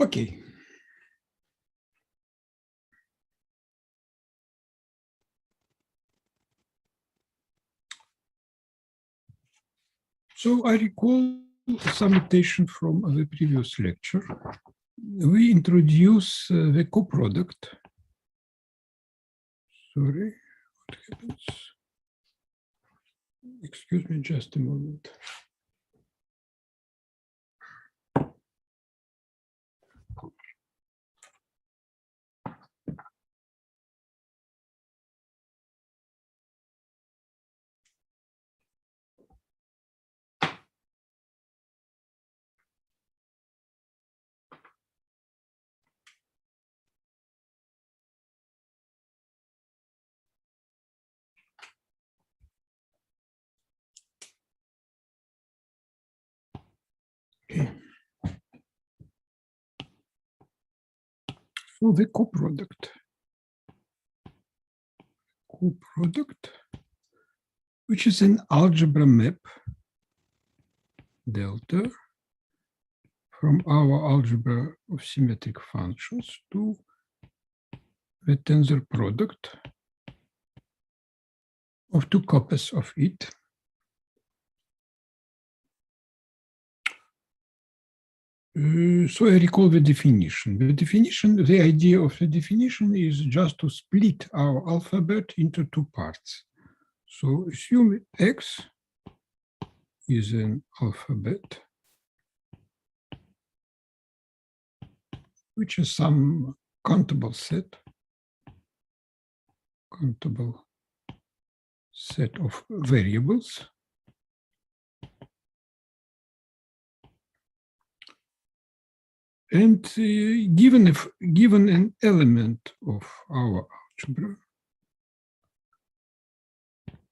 Okay. So I recall some notation from the previous lecture. We introduce the coproduct. Sorry, what happens? Excuse me just a moment. Okay. So the coproduct, which is an algebra map delta from our algebra of symmetric functions to the tensor product of two copies of it. So I recall the definition. The idea of the definition is just to split our alphabet into two parts. So assume X is an alphabet, which is some countable set of variables. And given an element of our algebra,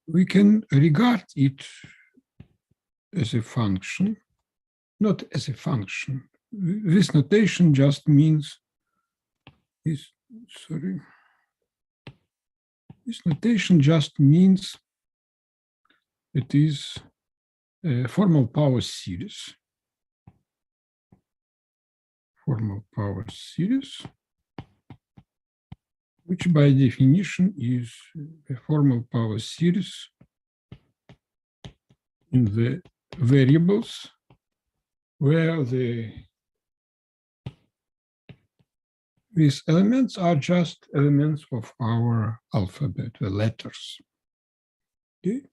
we can regard it as a function, not as a function. This notation just means this notation just means it is a formal power series. Which by definition is a formal power series in the variables where these elements are just elements of our alphabet, the letters. Okay.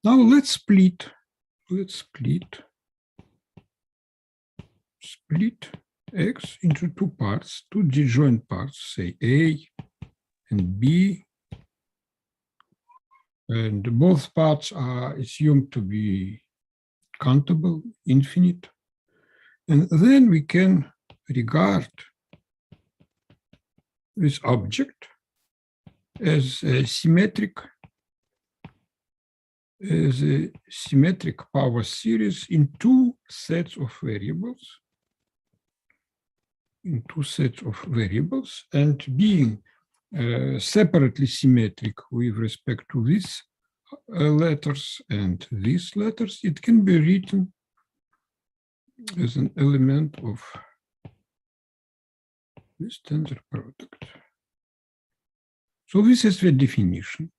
Now let's split X into two parts, two disjoint parts, say A and B, and both parts are assumed to be countable, infinite, and then we can regard this object as a symmetric power series in two sets of variables. And being separately symmetric with respect to these letters and these letters, it can be written as an element of this tensor product. So this is the definition.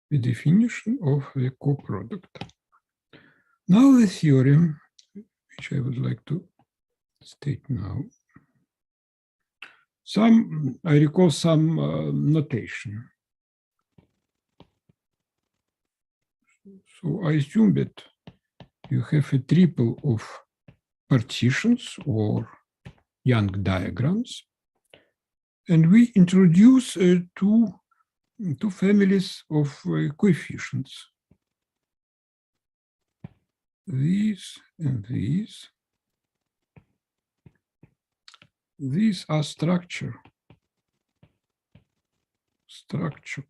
The definition of the coproduct. Now the theorem, which I would like to state now. I recall some notation. So I assume that you have a triple of partitions or Young diagrams, and we introduce two families of coefficients. These and these. These are structure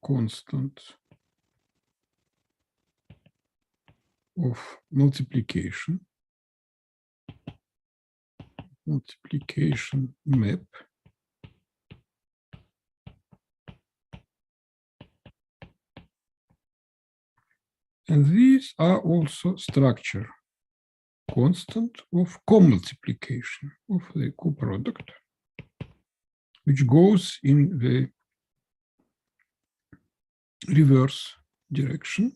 constants of multiplication map And these are also structure constant of co-multiplication of the co-product, which goes in the reverse direction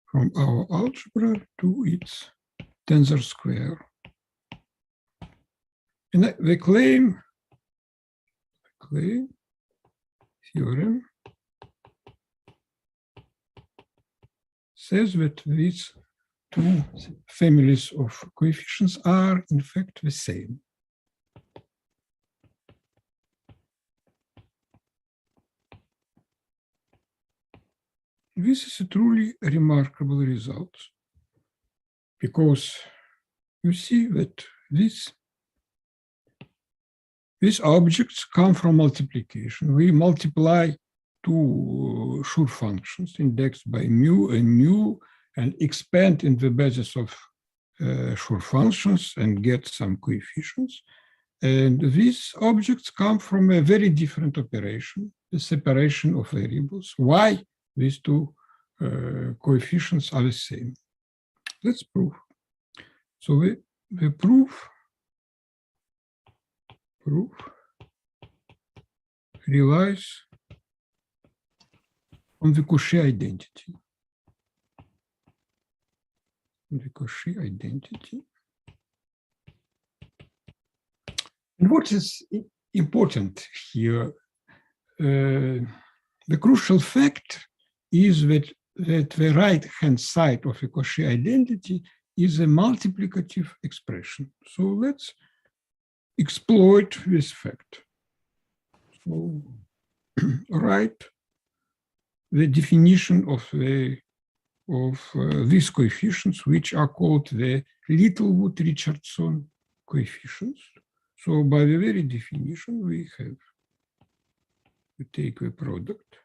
from our algebra to its tensor square. And the theorem says that these two families of coefficients are in fact the same. This is a truly remarkable result, because you see that these objects come from multiplication. We multiply two Schur functions indexed by mu and nu and expand in the basis of Schur functions and get some coefficients. And these objects come from a very different operation, the separation of variables. Why these two coefficients are the same? Let's prove. So the proof relies on the Cauchy identity. The Cauchy identity. And what is important here, the crucial fact is that the right-hand side of the Cauchy identity is a multiplicative expression. So let's exploit this fact. So write the definition of these coefficients, which are called the Littlewood-Richardson coefficients. So by the very definition, we take the product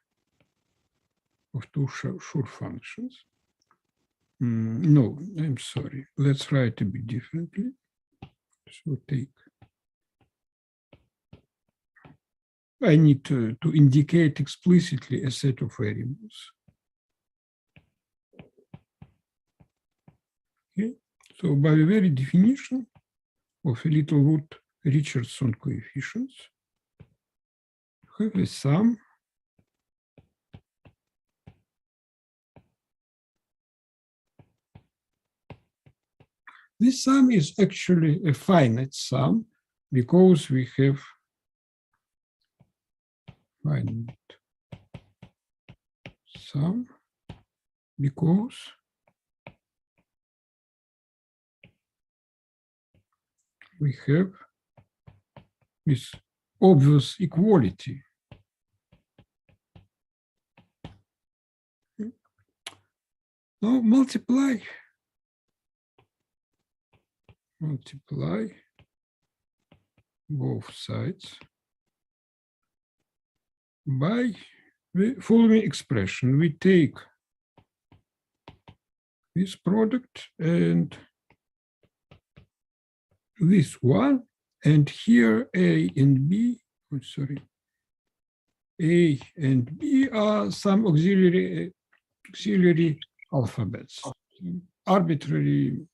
of two Schur functions. No, I'm sorry. Let's write a bit differently. So I need to indicate explicitly a set of variables. Okay, so by the very definition of a Littlewood-Richardson coefficients, you have a sum This sum is actually a finite sum because we have finite sum because we have this obvious equality. Now multiply both sides by the following expression. We take this product and this one, and here A and B, A and B are some auxiliary alphabets, arbitrary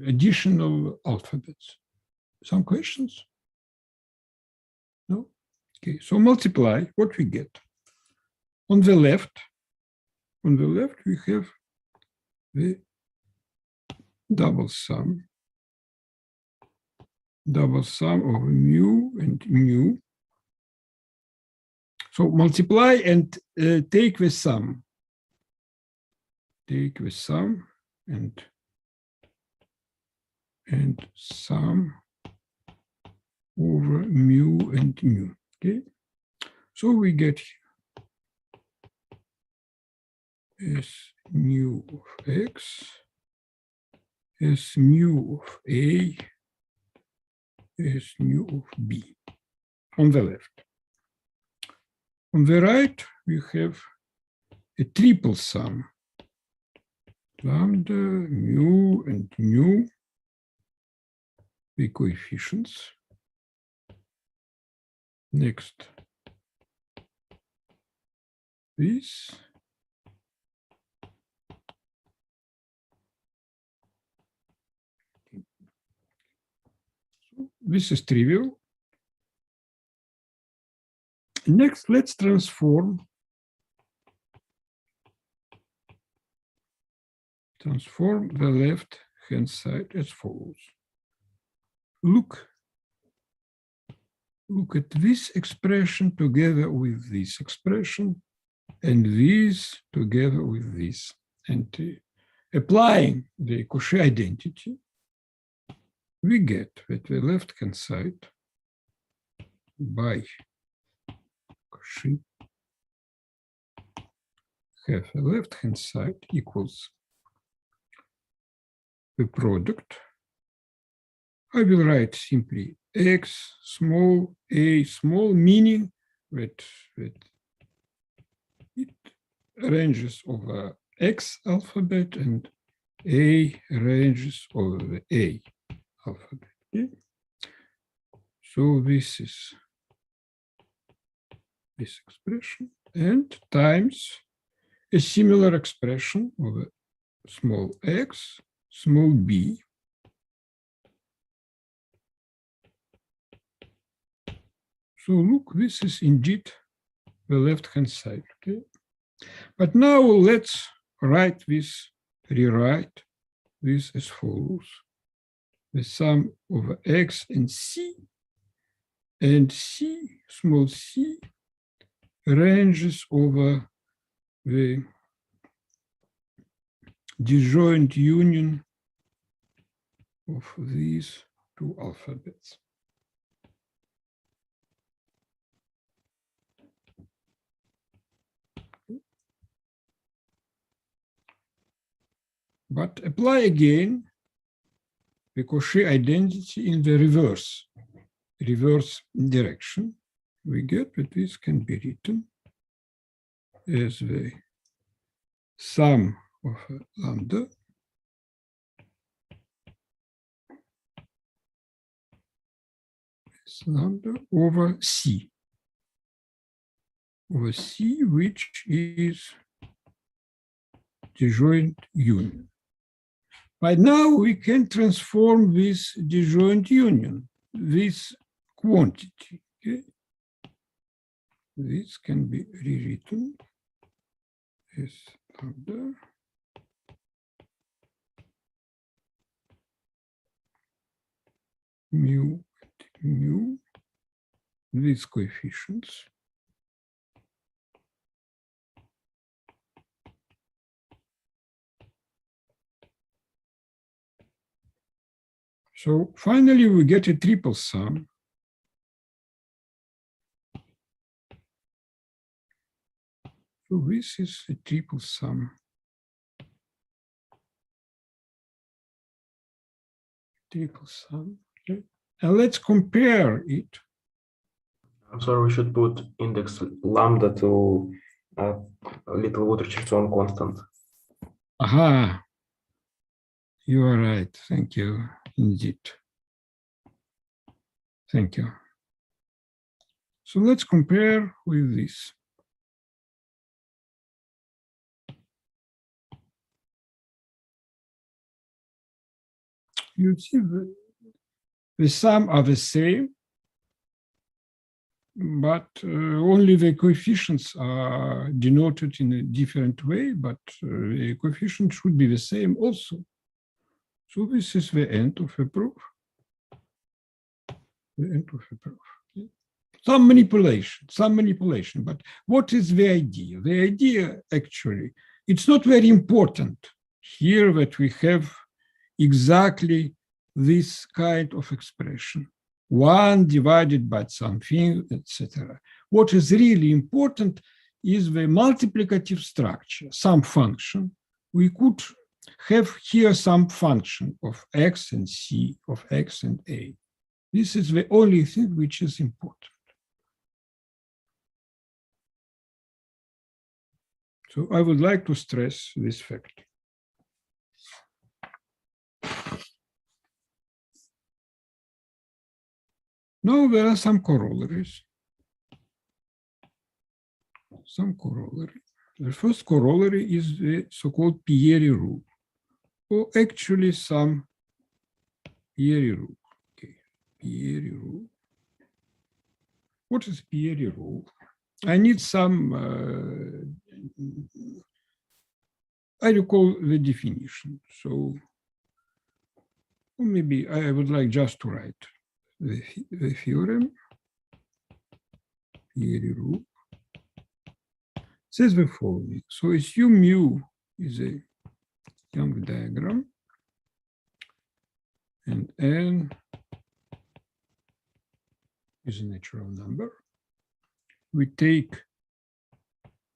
additional alphabets. Some questions? No? Okay, so multiply what we get. On the left we have the double sum of mu and nu. So multiply and take the sum. Take the sum and sum over mu and nu. Okay, so we get S mu of x, S mu of A, S mu of B on the left. On the right, we have a triple sum, lambda, mu, and nu, the coefficients. Next, this, this is trivial. Next, let's transform the left-hand side as follows. Look at this expression together with this expression, and this together with this. And applying the Cauchy identity, we get that the left-hand side by Cauchy have a left-hand side equals the product. I will write simply x small a small, meaning that it ranges over X alphabet and A ranges over the A alphabet. Okay? So this is this expression and times a similar expression over small x, small b. So look, this is indeed the left-hand side, okay? But now let's rewrite this as follows. The sum over x and c, small c, ranges over the disjoint union of these two alphabets. But apply again the Cauchy identity in the reverse direction. We get that this can be written as the sum of lambda over C, which is disjoint union. But now we can transform this disjoint union, this quantity. Okay? This can be rewritten as lambda mu these coefficients. So finally, we get a triple sum. So this is a triple sum. Okay. And let's compare it. I'm sorry, we should put index lambda to a little Richardson constant. Aha, you are right. Thank you, indeed. Thank you. So let's compare with this. You see the sum are the same, but only the coefficients are denoted in a different way, but the coefficient should be the same also. So this is the end of the proof. The end of the proof. Okay. Some manipulation, but what is the idea? The idea actually, it's not very important here that we have exactly this kind of expression. 1 divided by something, etc. What is really important is the multiplicative structure, some function. We could have here some function of x and c, of x and a. This is the only thing which is important. So I would like to stress this fact. Now there are some corollaries. The first corollary is the so-called Pierre Rule, or actually some Pierre Rule. Okay. Pierre Rule. What is Pierre Rule? I need some, I recall the definition. So maybe I would like just to write the theorem. Pierre Rule says the following. So assume mu is a Young diagram, and n is a natural number. We take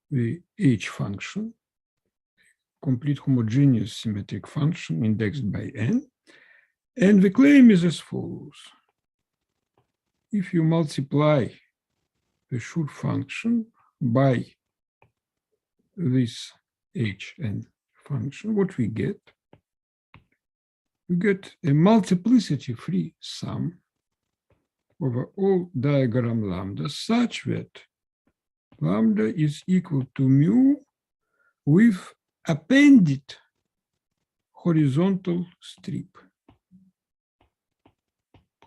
the h function, complete homogeneous symmetric function indexed by n, and the claim is as follows. If you multiply the Schur function by this hn function, what we get? We get a multiplicity-free sum over all diagram lambda such that lambda is equal to mu with appended horizontal strip.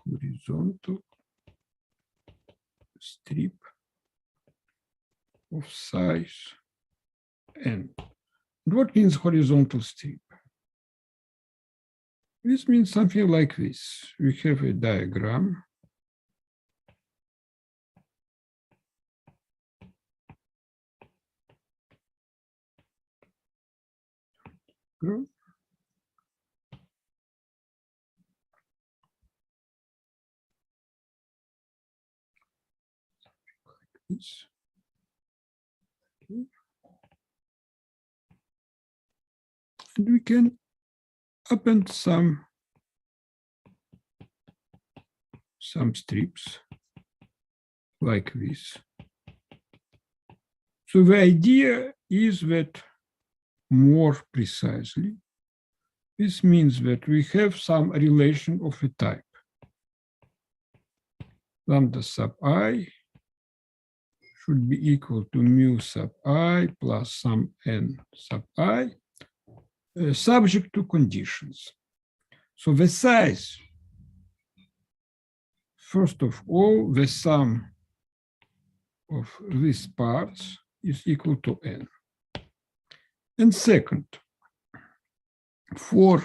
Horizontal strip of size n. And what means horizontal strip? This means something like this. We have a diagram. This. Okay. And we can append some strips like this. So the idea is that more precisely, this means that we have some relation of a type. Lambda sub I should be equal to mu sub I plus some n sub I, subject to conditions. So the size, first of all, the sum of these parts is equal to n. And second, for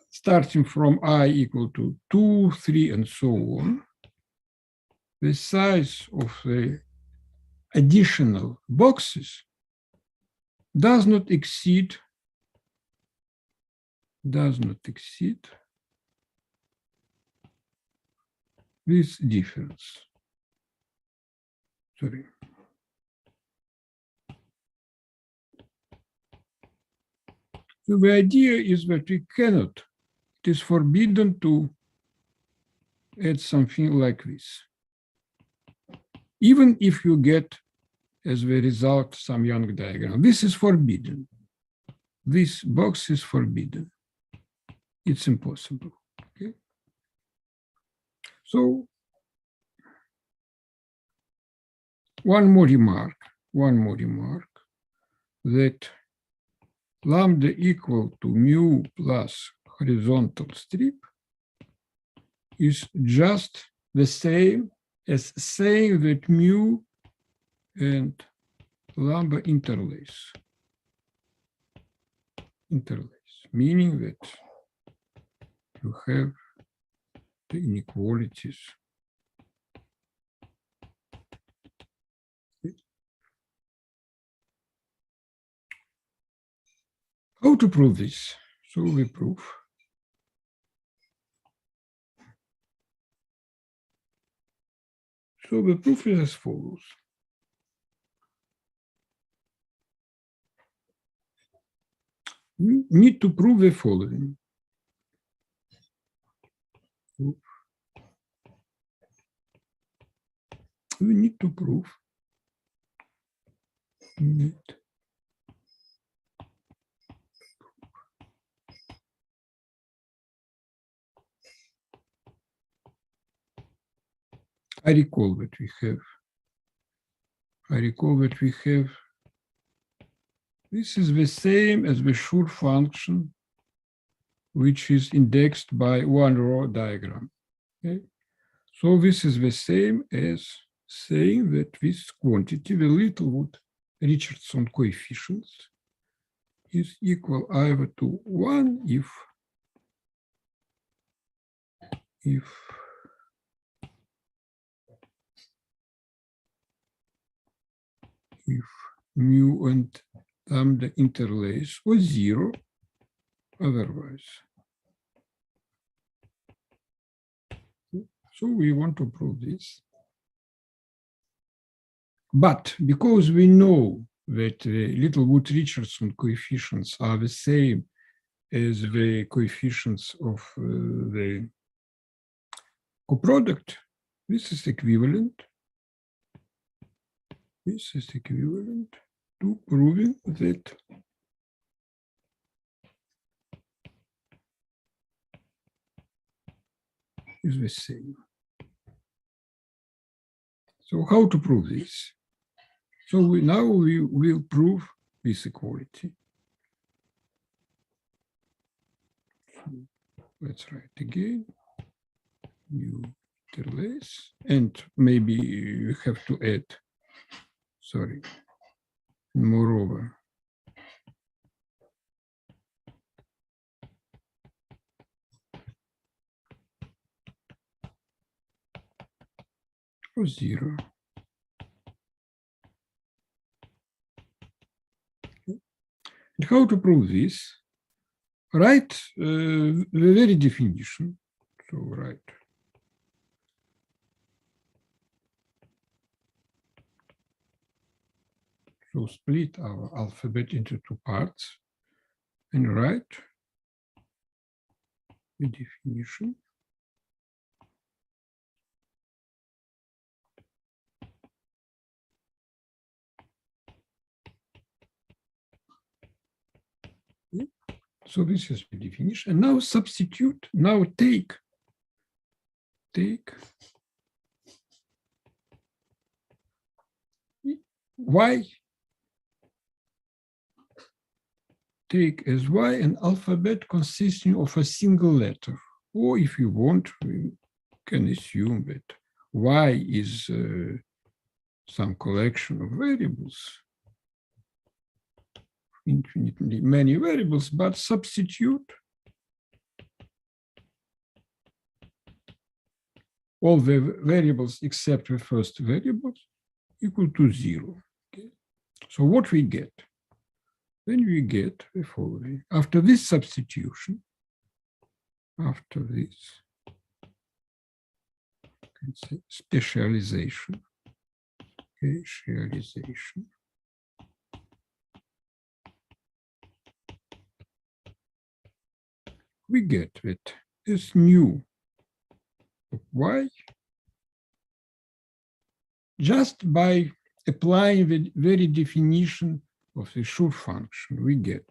starting from I equal to 2, 3, and so on, the size of the additional boxes does not exceed this difference. Sorry. So the idea is that we cannot, it is forbidden to add something like this. Even if you get as the result some Young diagram, this is forbidden. This box is forbidden. It's impossible. Okay. So one more remark that lambda equal to mu plus horizontal strip is just the same as saying that mu and lambda interlace, meaning that you have the inequalities. How to prove this? So we prove. So the proof is as follows. We need to prove the following. We need to prove that I recall that we have, this is the same as the Schur function which is indexed by one row diagram. Okay? So this is the same as saying that this quantity, the Littlewood Richardson coefficients, is equal either to 1 if mu and lambda interlace, or 0 otherwise. So we want to prove this. But because we know that the Littlewood-Richardson coefficients are the same as the coefficients of the coproduct, this is equivalent. This is equivalent to proving that is the same. So how to prove this? So now we will prove this equality. So let's write again, mu interlace, and maybe you have to add, sorry, moreover, or 0. And how to prove this? Write the very definition. So write so split our alphabet into two parts and write the definition. So this is the definition. And now substitute, now take y, take as y an alphabet consisting of a single letter. Or if you want, we can assume that y is some collection of variables, infinitely many variables, but substitute all the variables except the first variable equal to 0. Okay. So what we get? Then we get the following. After this substitution, after this, let's say specialization, we get that this nu of y, just by applying the very definition of the Schur function, we get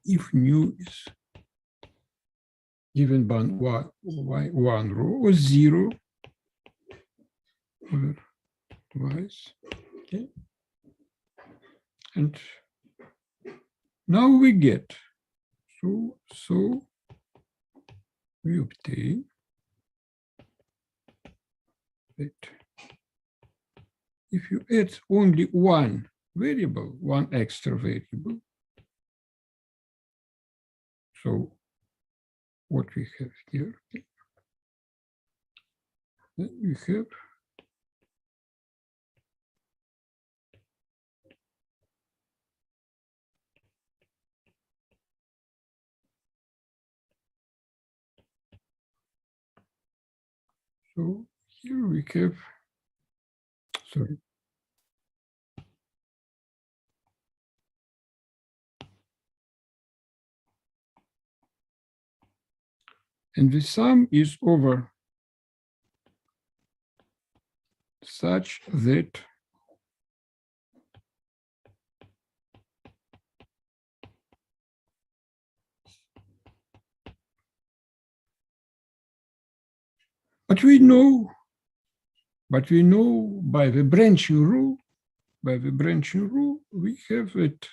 if nu is given by one row or 0 or twice, okay? And now we get, so we obtain that if you add only one variable, one extra variable, so what we have here, then we have so here we have, sorry, and the sum is over such that But we know by the branching rule, we have it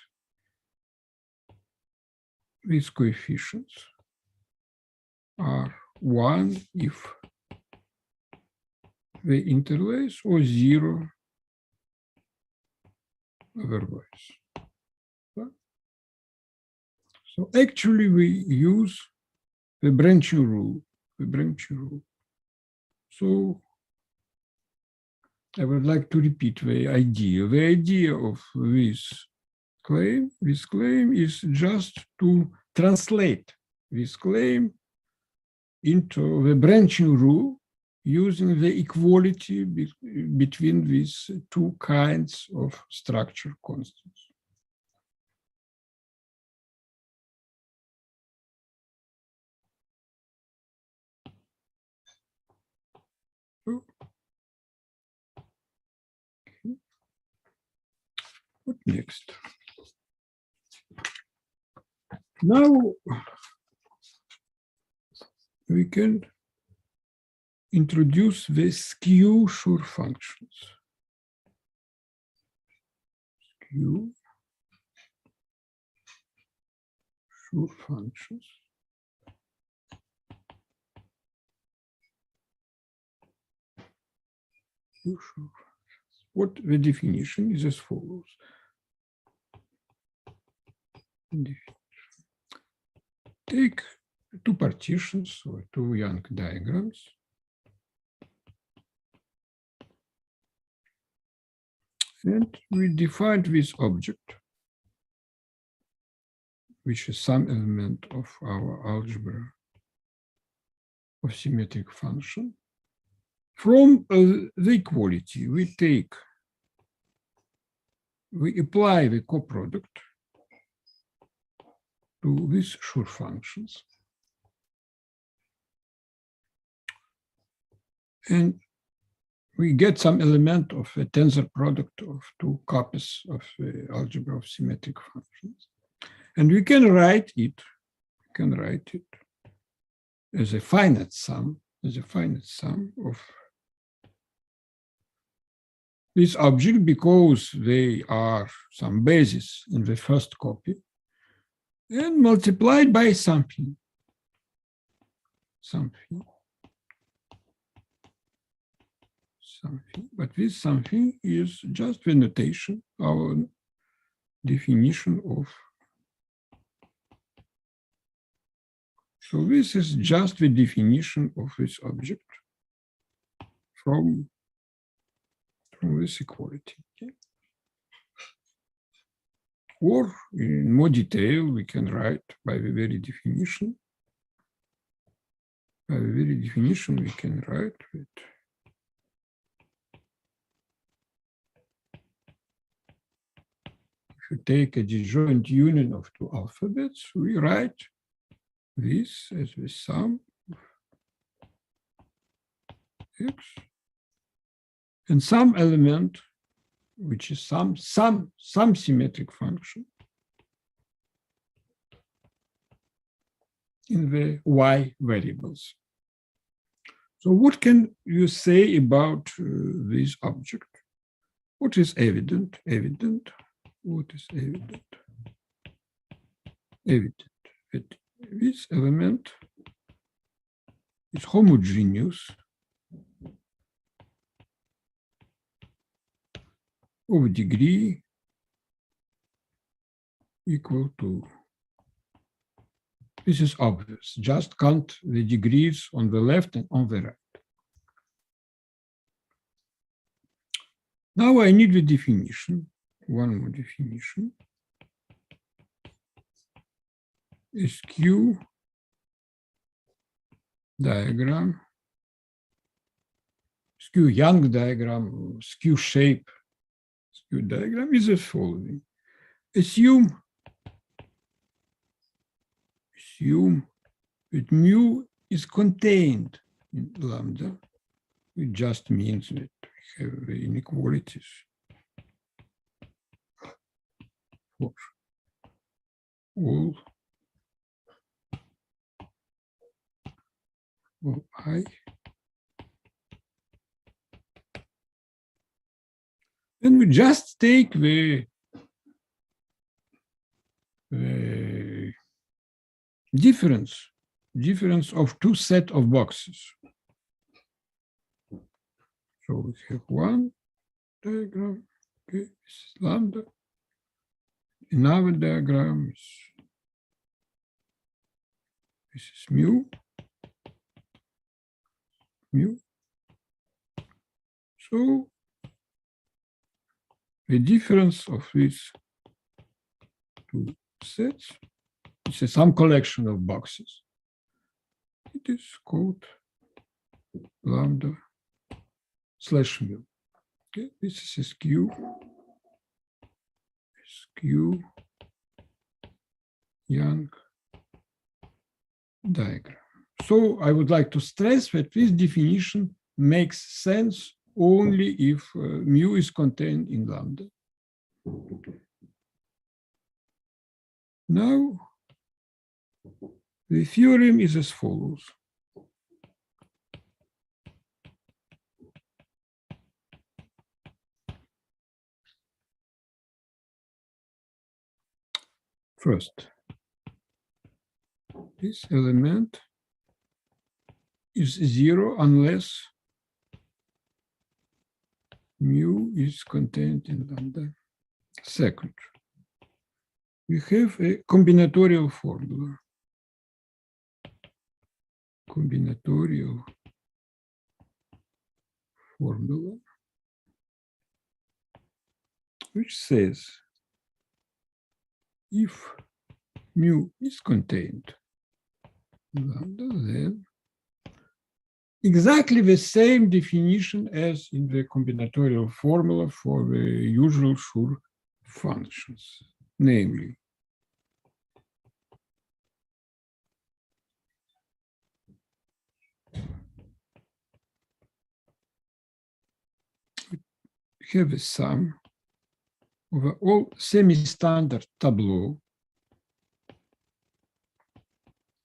these coefficients are 1 if they interlace or 0 otherwise. So actually we use the branching rule, So I would like to repeat the idea. The idea of this claim is just to translate this claim into the branching rule using the equality between these two kinds of structure constants. What next? Now we can introduce the skew Schur functions. Skew Schur functions. What the definition is as follows. Take two partitions or two Young diagrams. And we define this object, which is some element of our algebra of symmetric function. From the equality, we apply the coproduct to these Schur functions. And we get some element of a tensor product of two copies of the algebra of symmetric functions. And we can write it, as a finite sum, of this object because they are some basis in the first copy and multiplied by something. But this something is just the notation, our definition of. So this is just the definition of this object from this equality. Okay? Or in more detail, we can write by the very definition. By the very definition, we can write it. If you take a disjoint union of two alphabets, we write this as the sum of x and some element, which is some symmetric function in the y variables. So what can you say about this object? What is evident? What is evident? Evident that this element is homogeneous of degree equal to, this is obvious, just count the degrees on the left and on the right. Now I need the definition, one more definition. A skew diagram, skew Young diagram, skew shape, skew diagram is the following. Assume that mu is contained in lambda. It just means that we have the inequalities for all I then we just take the difference of two sets of boxes. So we have one diagram, okay, this is lambda. Another diagram is, this is mu. So the difference of these two sets is some collection of boxes. It is called lambda slash mu. Okay, this is a skew Young diagram. So I would like to stress that this definition makes sense only if mu is contained in lambda. Now, the theorem is as follows. First, this element is zero unless mu is contained in lambda. Second, we have a combinatorial formula. Combinatorial formula, which says if mu is contained in lambda, then exactly the same definition as in the combinatorial formula for the usual Schur functions, namely we have a sum over all semi-standard tableau,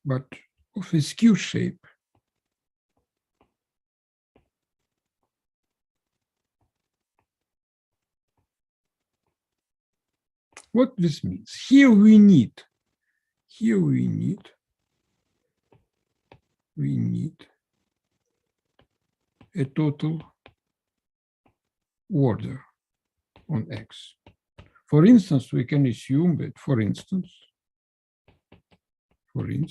but of a skew shape. What this means? Here we need a total order on X. For instance, we can assume that, for instance, we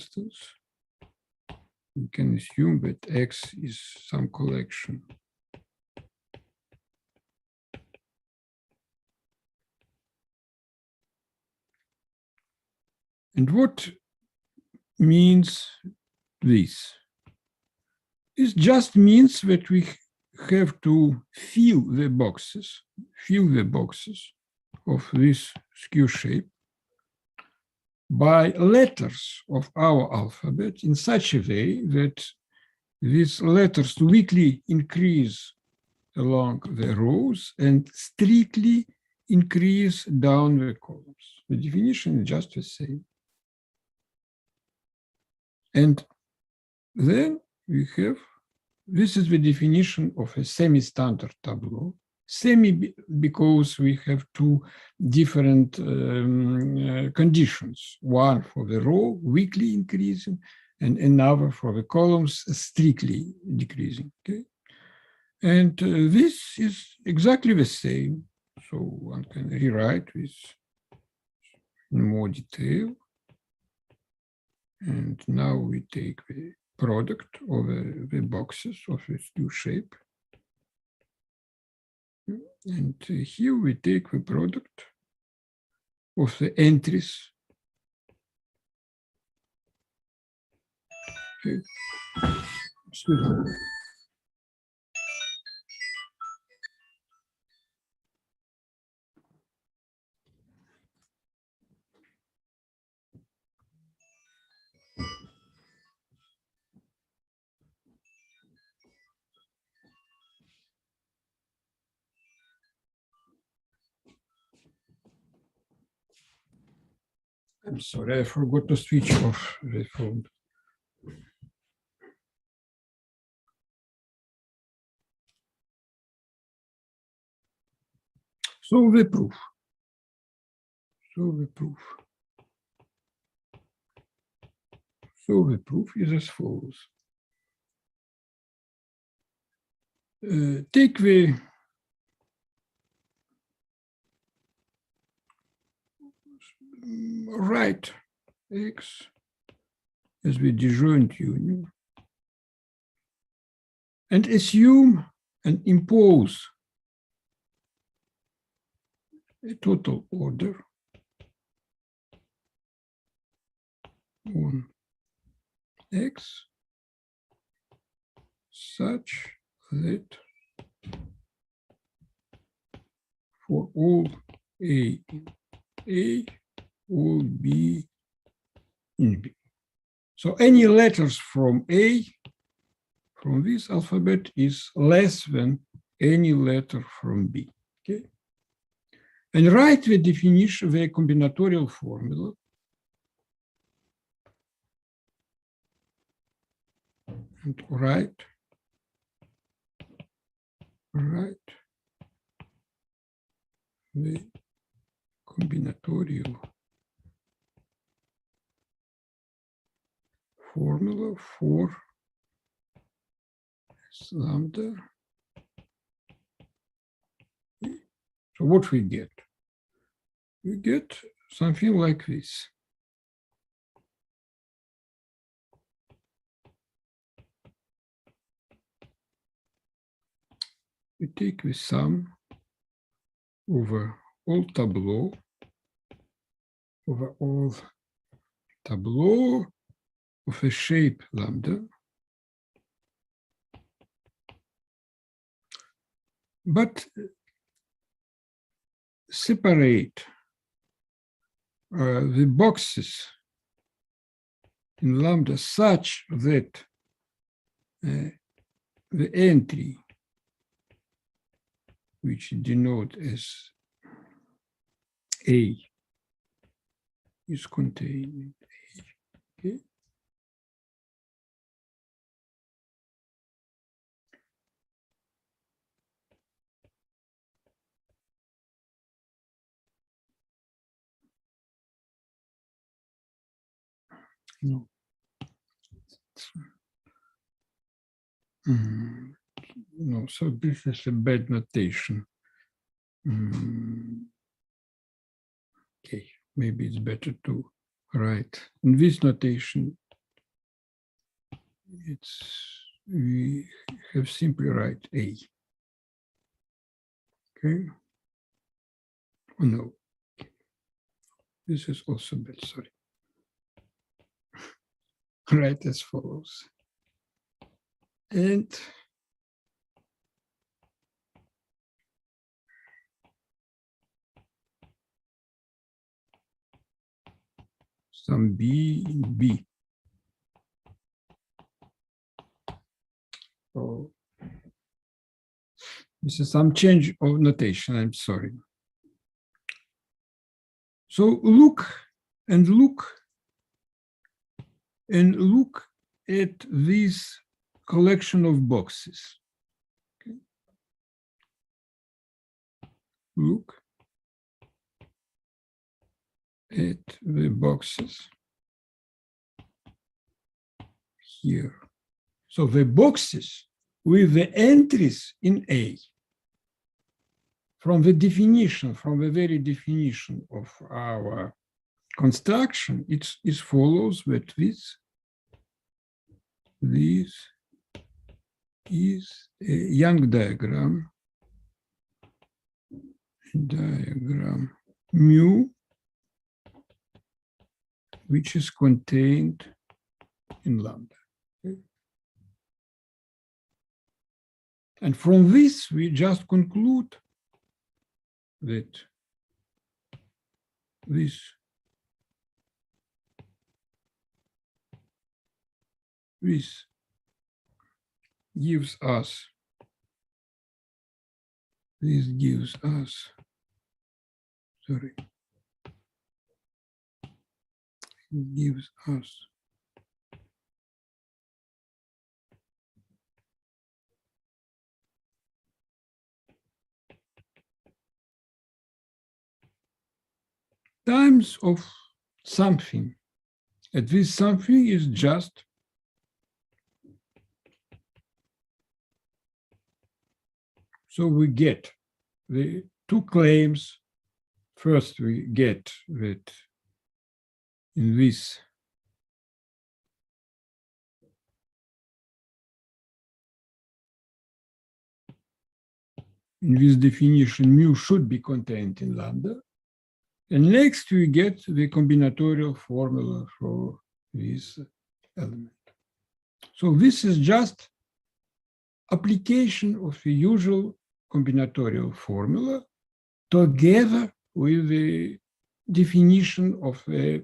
can assume that X is some collection and what means this? It just means that we have to fill the boxes of this skew shape by letters of our alphabet in such a way that these letters weakly increase along the rows and strictly increase down the columns. The definition is just the same. And then we have, this is the definition of a semi-standard tableau. Semi because we have two different conditions, one for the row weakly increasing and another for the columns strictly decreasing. Okay? And this is exactly the same. So one can rewrite this in more detail. And now we take the product of the boxes of the skew shape. And here we take the product of the entries. Okay. Excuse me. I'm sorry, I forgot to switch off the phone. solve the proof. Solve the proof. So the proof is as follows. Take the right x as the disjoint union and assume and impose a total order on x such that for all A in A, all B in B. So any letters from A, from this alphabet, is less than any letter from B. Okay? And write the definition, the combinatorial formula. And write the combinatorial formula for lambda. So what we get? We get something like this. We take the sum over all tableau, of a shape lambda, but separate the boxes in lambda such that the entry, which denote as A, is contained in A. Okay. No. No, so this is a bad notation. Okay, maybe it's better to write in this notation. We have simply write A. Okay. Oh no. This is also bad, sorry. Write as follows. And some B in B. So this is some change of notation, I'm sorry. So look at this collection of boxes. Okay. Look at the boxes here. So the boxes with the entries in A, from the definition, from the very definition of our construction, it follows that this is a Young diagram mu, which is contained in lambda. Okay. And from this, we just conclude that this gives us times of something. And this something is just so we get the two claims. First, we get that in this definition, mu should be contained in lambda. And next, we get the combinatorial formula for this element. So this is just application of the usual combinatorial formula together with the definition of a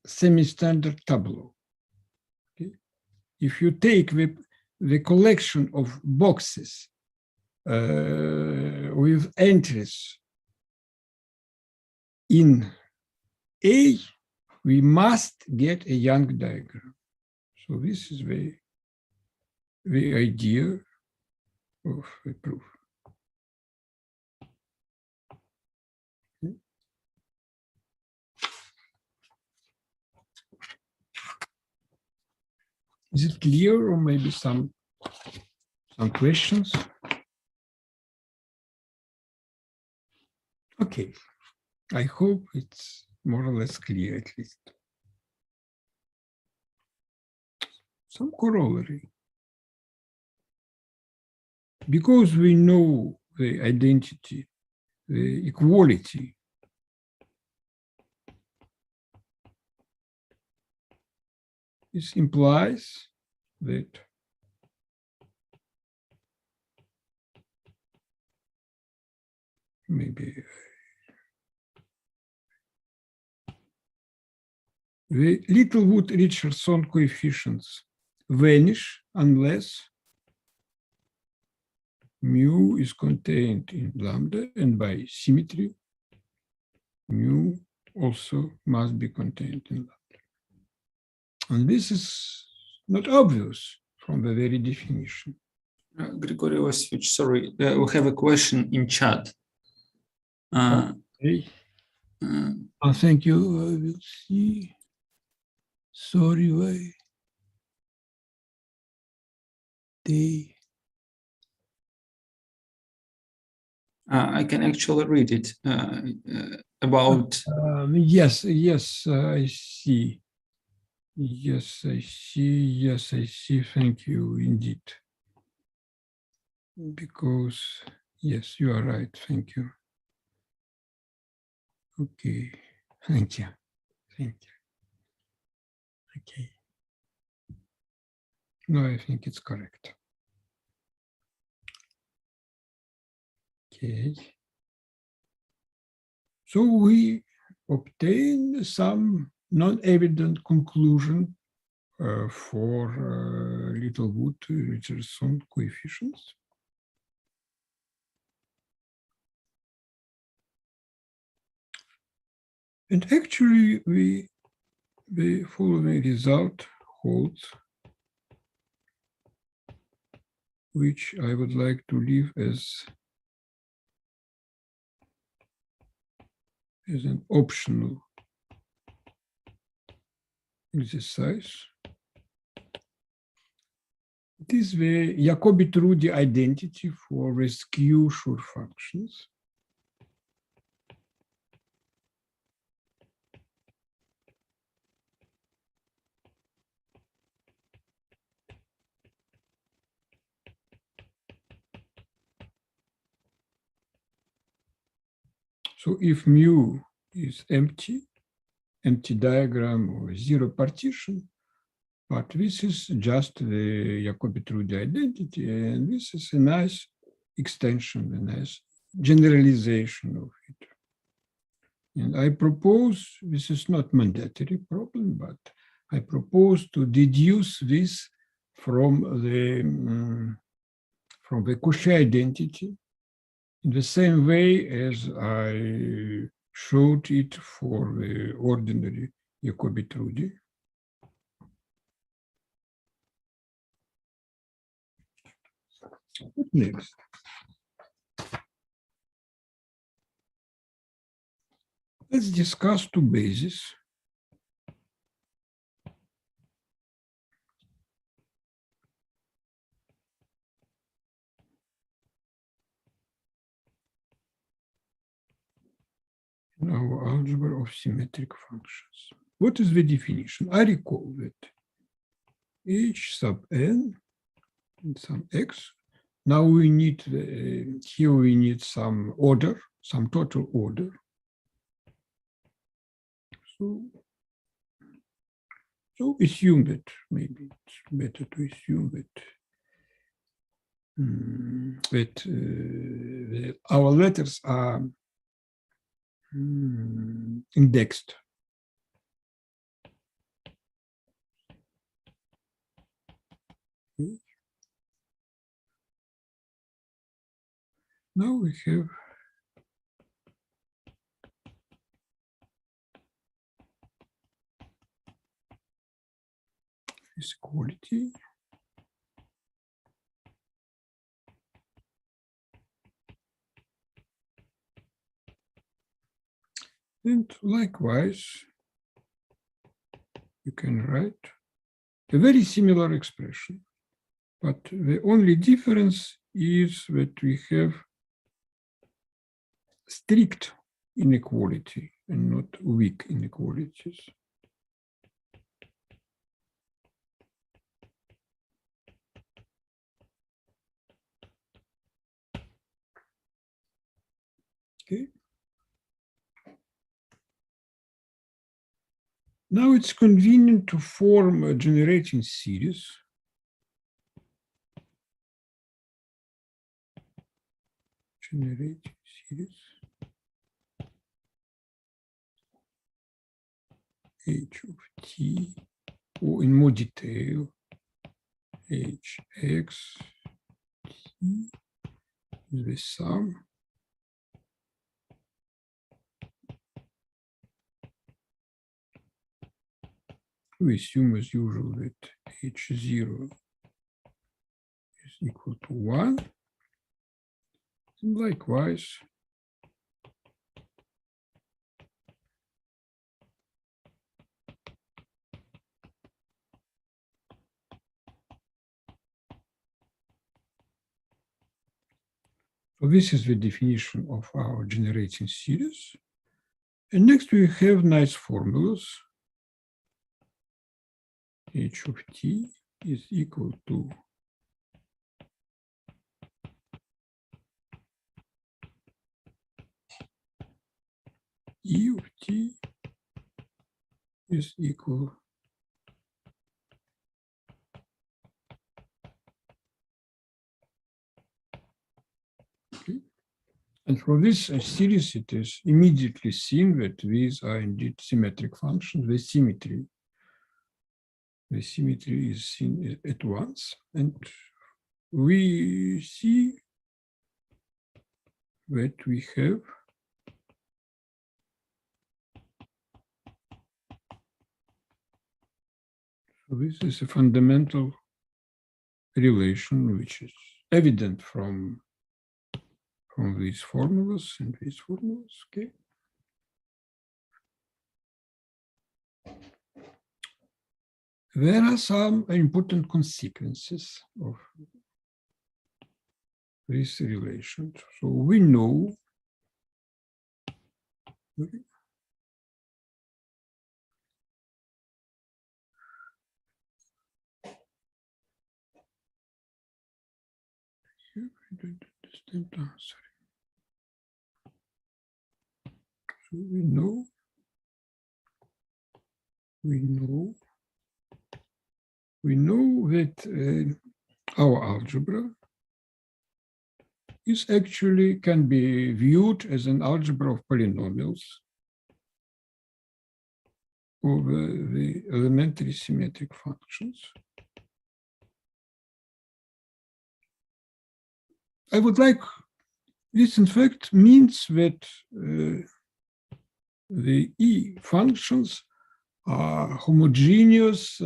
semi-standard tableau. Okay? If you take the collection of boxes with entries in A, we must get a Young diagram. So this is the idea of the proof. Okay. Is it clear, or maybe some questions? Okay, I hope it's more or less clear at least. Some corollary. Because we know the identity, the equality, this implies that maybe the Littlewood-Richardson coefficients vanish unless mu is contained in lambda, and by symmetry, mu also must be contained in lambda. And this is not obvious from the very definition. Grigory Olshanski, sorry, we have a question in chat. Okay. Thank you. I will see. Sorry, why they. I can actually read it about. Yes, I see. Yes, I see. Yes, I see. Thank you, indeed. Because, yes, you are right. Thank you. Okay. Thank you. Thank you. Okay. No, I think it's correct. Okay. So we obtain some non-evident conclusion for Littlewood-Richardson coefficients. And actually, the following result holds, which I would like to leave as an optional exercise. It is the Jacobi-Trudi identity for rescue Schur functions. So if mu is empty diagram or zero partition, but this is just the Jacobi-Trudi identity, and this is a nice extension, a nice generalization of it. And I propose, this is not mandatory problem, but I propose to deduce this from the Cauchy identity in the same way as I showed it for the ordinary Jacobi-Trudi. What next? Let's discuss two bases. In our algebra of symmetric functions. What is the definition? I recall that h sub n and some x. Now we need, here we need some order, some total order. So assume that, maybe it's better to assume that, our letters are indexed. Now we have this equality. And likewise, you can write a very similar expression, but the only difference is that we have strict inequality and not weak inequalities. Okay. Now it's convenient to form a generating series. Generating series. H of t, or in more detail, hx t is the sum we assume as usual that h0 is equal to 1, and likewise so this is the definition of our generating series. And next we have nice formulas. H of t is equal to E of t is equal okay. And for this series, it is immediately seen that these are indeed symmetric functions. The symmetry is seen at once, and we see that we have so this is a fundamental relation which is evident from these formulas and these formulas, okay? There are some important consequences of this relation. So we know here I don't understand the answer. So we know that our algebra is actually can be viewed as an algebra of polynomials over the elementary symmetric functions. I would like, this in fact means that the E functions are homogeneous,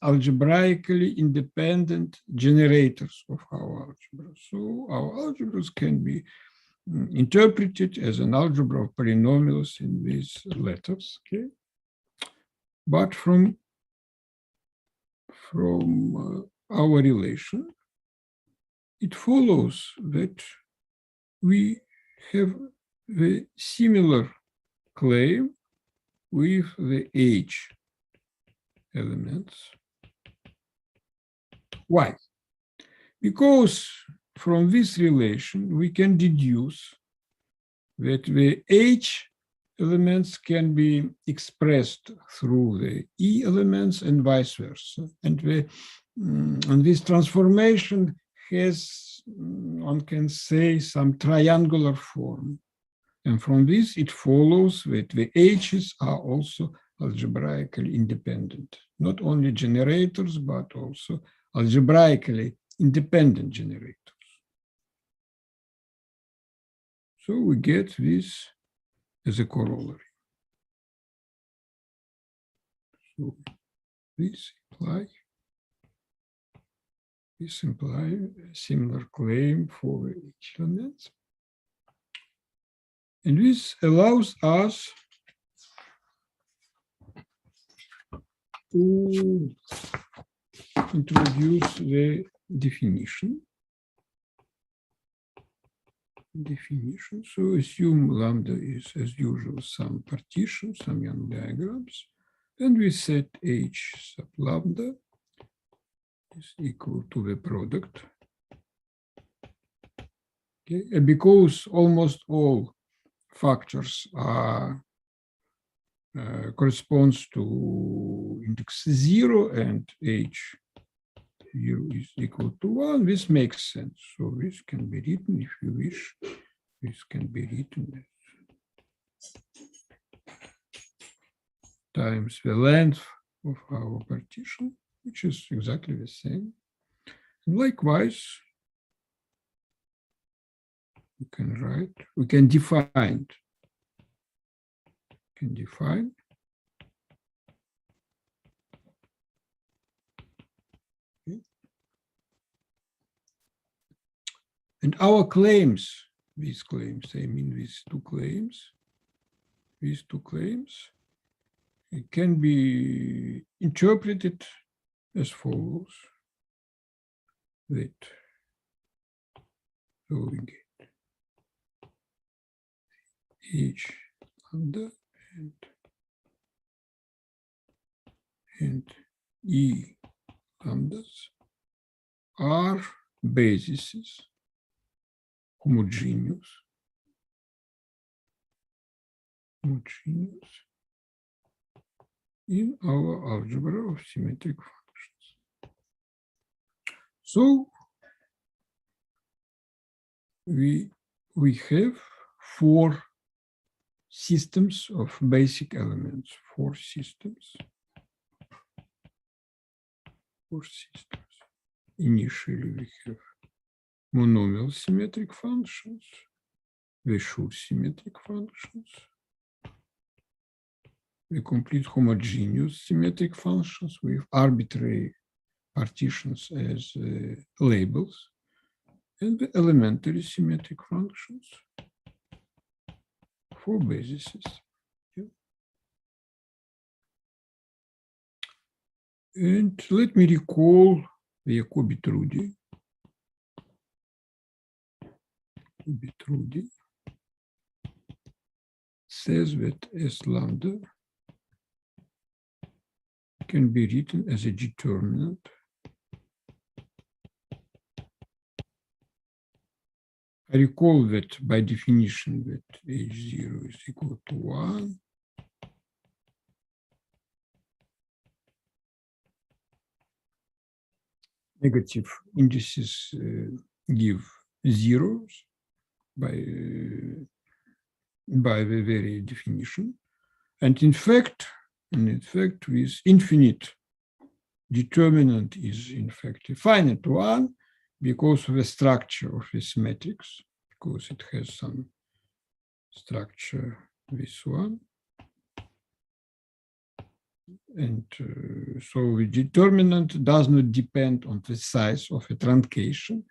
algebraically independent generators of our algebra. So our algebras can be interpreted as an algebra of polynomials in these letters. Okay, but from our relation, it follows that we have the similar claim with the H elements. Why? Because from this relation, we can deduce that the H elements can be expressed through the E elements and vice versa. And this transformation has, one can say, some triangular form. And from this, it follows that the H's are also algebraically independent, not only generators, but also algebraically independent generators. So we get this as a corollary. So this implies a similar claim for each element. And this allows us to introduce the definition. So assume lambda is, as usual, some partition, some Young diagrams, and we set H sub lambda is equal to the product. Okay, and because almost all factors are corresponds to index 0 and H 0 is equal to 1, this makes sense. So this can be written, if you wish, this can be written as times the length of our partition, which is exactly the same. And likewise, we can write, we can define. Okay. And our claims, these claims, I mean these two claims, it can be interpreted as follows. That so we get H lambda and E lambdas are bases homogeneous in our algebra of symmetric functions. So we have 4 systems of basic elements, 4 systems. Initially, we have monomial symmetric functions, the Schur symmetric functions, the complete homogeneous symmetric functions with arbitrary partitions as labels, and the elementary symmetric functions for bases. Yeah. And let me recall the Jacobi-Trudi. Jacobi-Trudi says that S lambda can be written as a determinant I recall that by definition that H0 is equal to 1. Negative indices give zeros by the very definition. And in fact, with infinite determinant is in fact a finite one because of the structure of this matrix, because it has some structure, this one. And so the determinant does not depend on the size of a truncation,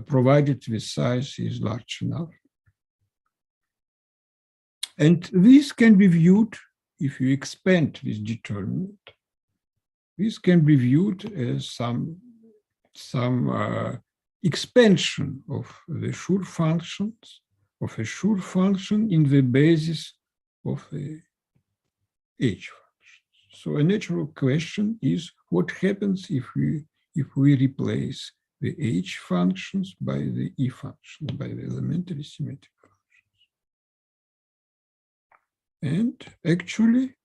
provided the size is large enough. And this can be viewed, if you expand this determinant, this can be viewed as some expansion of the Schur functions, of a Schur function in the basis of the H function. So a natural question is what happens if we replace the H functions by the E functions, by the elementary symmetric functions. And actually,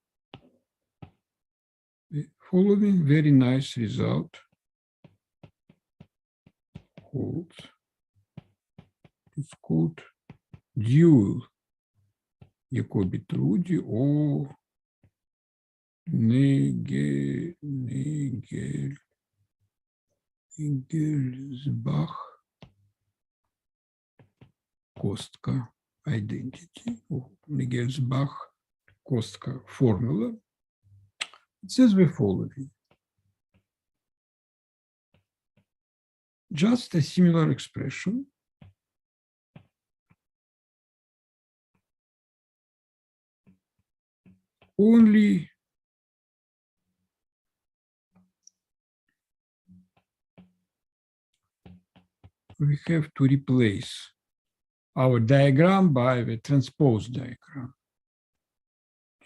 the following very nice result holds. It's called dual Jacobi-Trudi or Nagelsbach-Kostka identity, or Nagelsbach-Kostka formula. It says the following. Just a similar expression only we have to replace our diagram by the transpose diagram.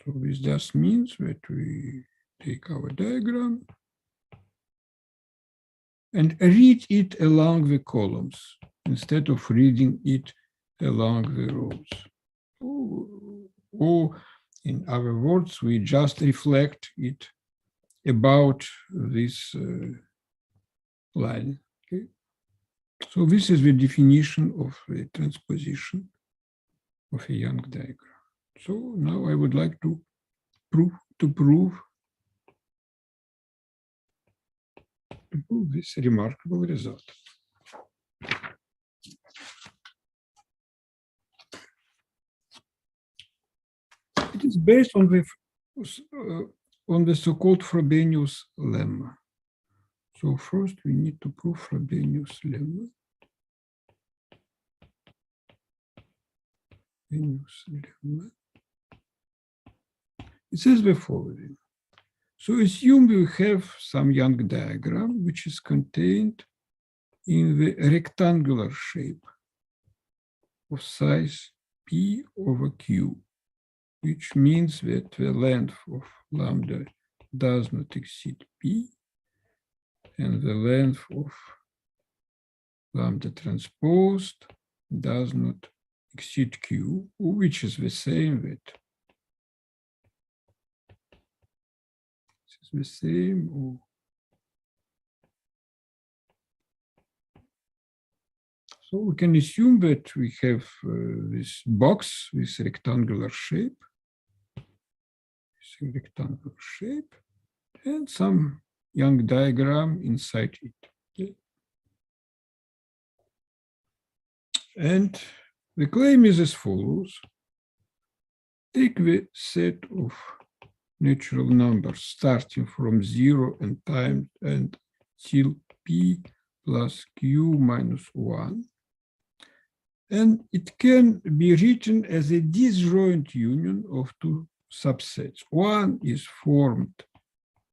So this just means that we take our diagram and read it along the columns instead of reading it along the rows. Or in other words, we just reflect it about this line. Okay? So this is the definition of the transposition of a Young diagram. So now I would like to prove this remarkable result. It is based on the so-called Frabenius Lemma. So first we need to prove Frabenius Lemma. It says the following. So assume we have some Young diagram which is contained in the rectangular shape of size P over Q, which means that the length of lambda does not exceed P, and the length of lambda transposed does not exceed Q, which is the same that the same or so we can assume that we have this box with rectangular shape, and some Young diagram inside it. Okay. And the claim is as follows. Take the set of natural numbers starting from 0 and time and till P plus Q minus 1. And it can be written as a disjoint union of two subsets. One is formed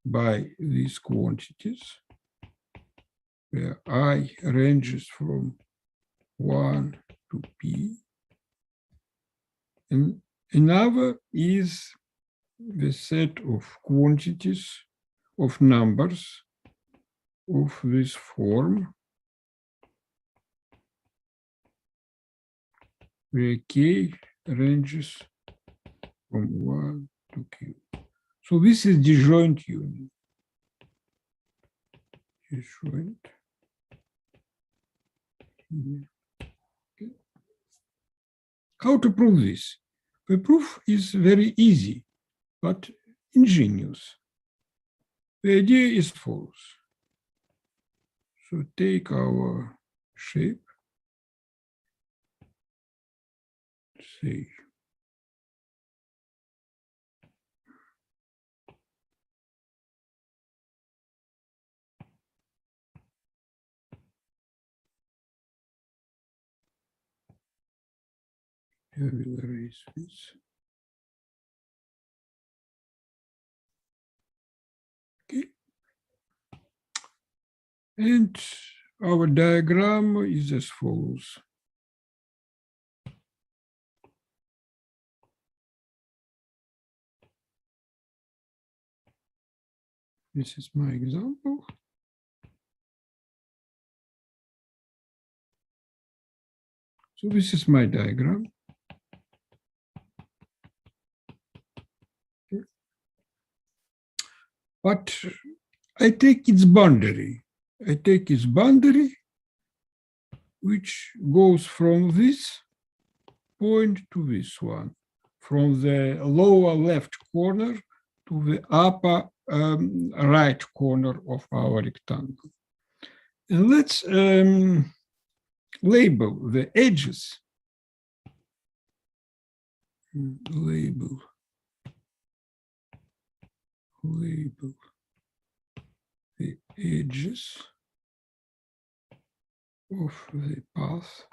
by these quantities, where I ranges from 1 to P. And another is the set of quantities of numbers of this form, where K ranges from 1 to Q. So this is disjoint union. Disjoint union. Okay. How to prove this? The proof is very easy, but ingenious. The idea is false. So take our shape, say here we'll erase this. And our diagram is as follows. This is my example. So this is my diagram. Okay. But I take its boundary. I take its boundary, which goes from this point to this one, from the lower left corner to the upper right corner of our rectangle. And let's label the edges. Label the edges of the path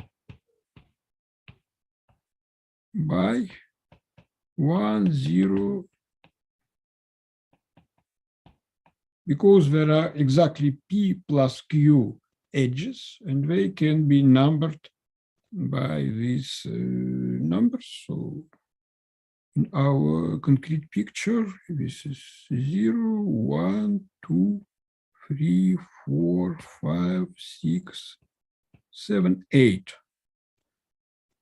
by 1, 0, because there are exactly P plus Q edges, and they can be numbered by these numbers. So in our concrete picture, this is 0, 1, 2, 3, 4, 5, 6, 7, 8.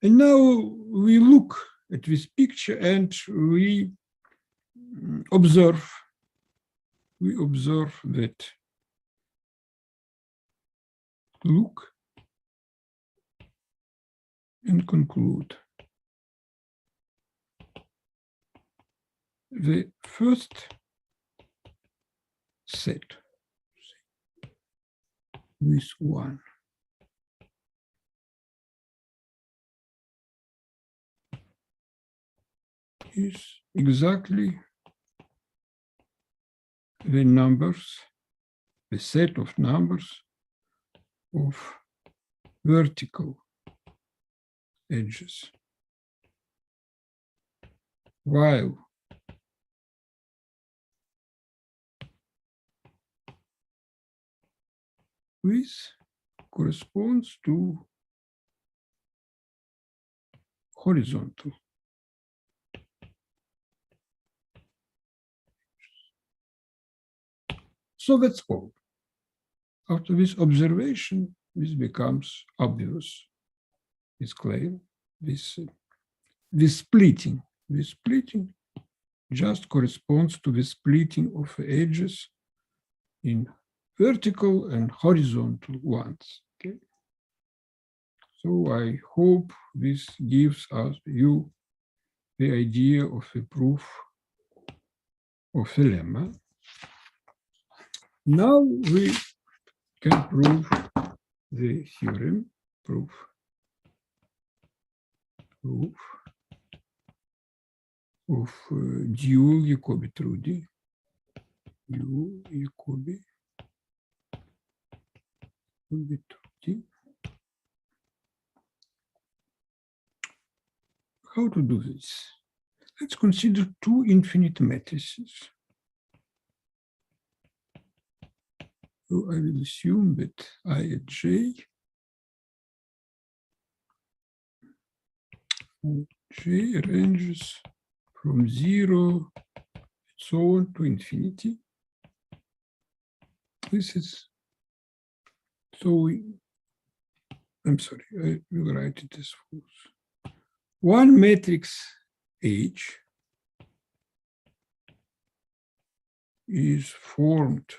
And now we look at this picture and we observe that look and conclude. The first set, this one, is exactly the numbers, the set of numbers of vertical edges, while this corresponds to horizontal. So that's all. After this observation, this becomes obvious. This claim, this splitting just corresponds to the splitting of edges in vertical and horizontal ones. Okay. So I hope this gives you the idea of a proof of a lemma. Now we can prove the theorem, proof of dual Jacobi-Trudi. How to do this? Let's consider two infinite matrices. So I will assume that I at J ranges from 0 and so on to infinity. This is, so I'm sorry, I will write it as follows. One matrix H is formed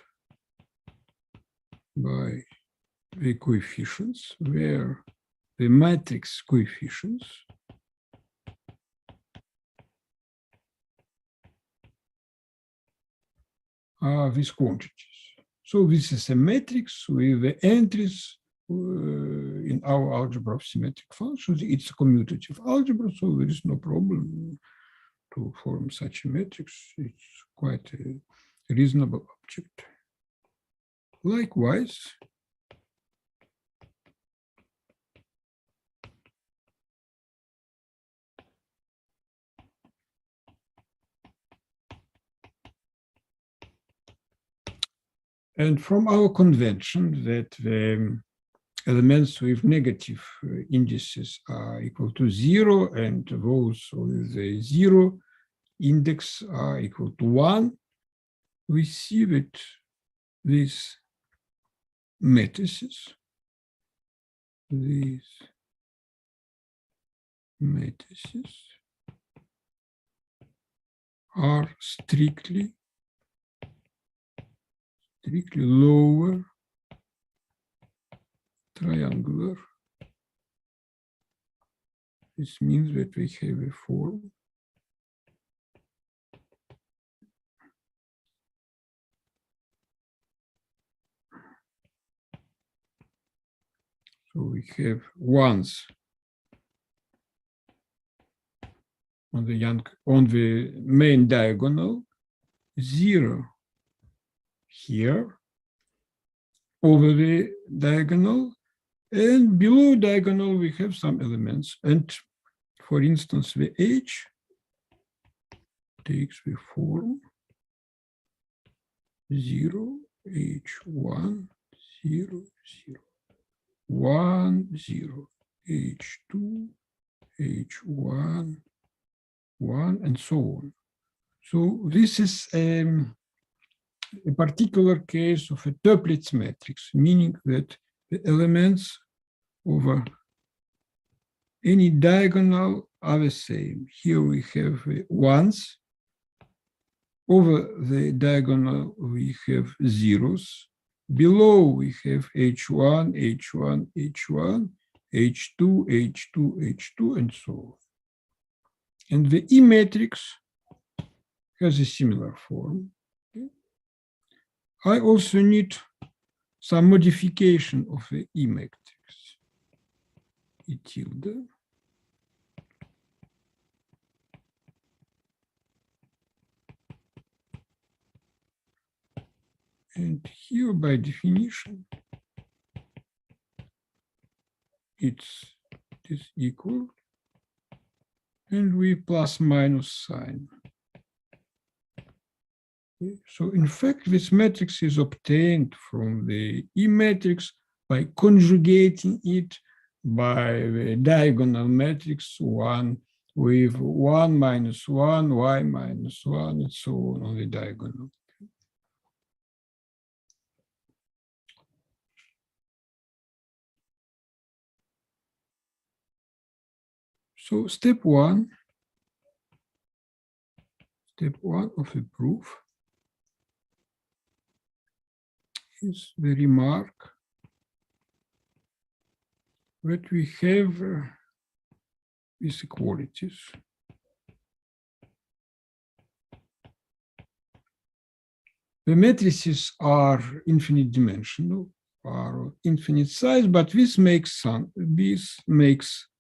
by the coefficients, where the matrix coefficients are these quantities. So this is a matrix with the entries in our algebra of symmetric functions. It's a commutative algebra, so there is no problem to form such a matrix. It's quite a reasonable object. Likewise, And from our convention that the elements with negative indices are equal to 0 and those with a 0 index are equal to 1, we see that these matrices are strictly lower triangular. This means that we have a form so we have ones on the main diagonal, 0 here over the diagonal, and below diagonal we have some elements. And for instance, the H takes the form 0, H1, 0, 0, 1, 0, H2, H1, 1, and so on. So this is a particular case of a tuplets matrix, meaning that the elements over any diagonal are the same. Here we have ones. Over the diagonal, we have zeros. Below, we have H1, H1, H1, H2, H2, H2, and so on. And the E matrix has a similar form. Okay. I also need some modification of the E matrix. E tilde. And here, by definition, it is equal, and we plus minus sign. Okay. So in fact, this matrix is obtained from the E matrix by conjugating it by the diagonal matrix 1 with 1 minus 1, y minus 1, and so on the diagonal. So step one of the proof is the remark that we have these equalities. The matrices are infinite dimensional, are infinite size, but this makes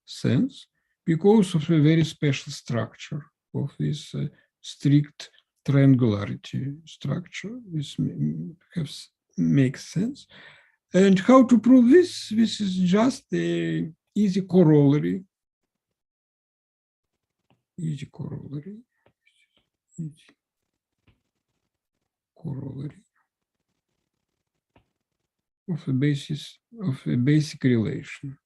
sense because of the very special structure of this strict triangularity structure. This makes sense. And how to prove this? This is just an easy corollary. Easy corollary of the basis of a basic relation.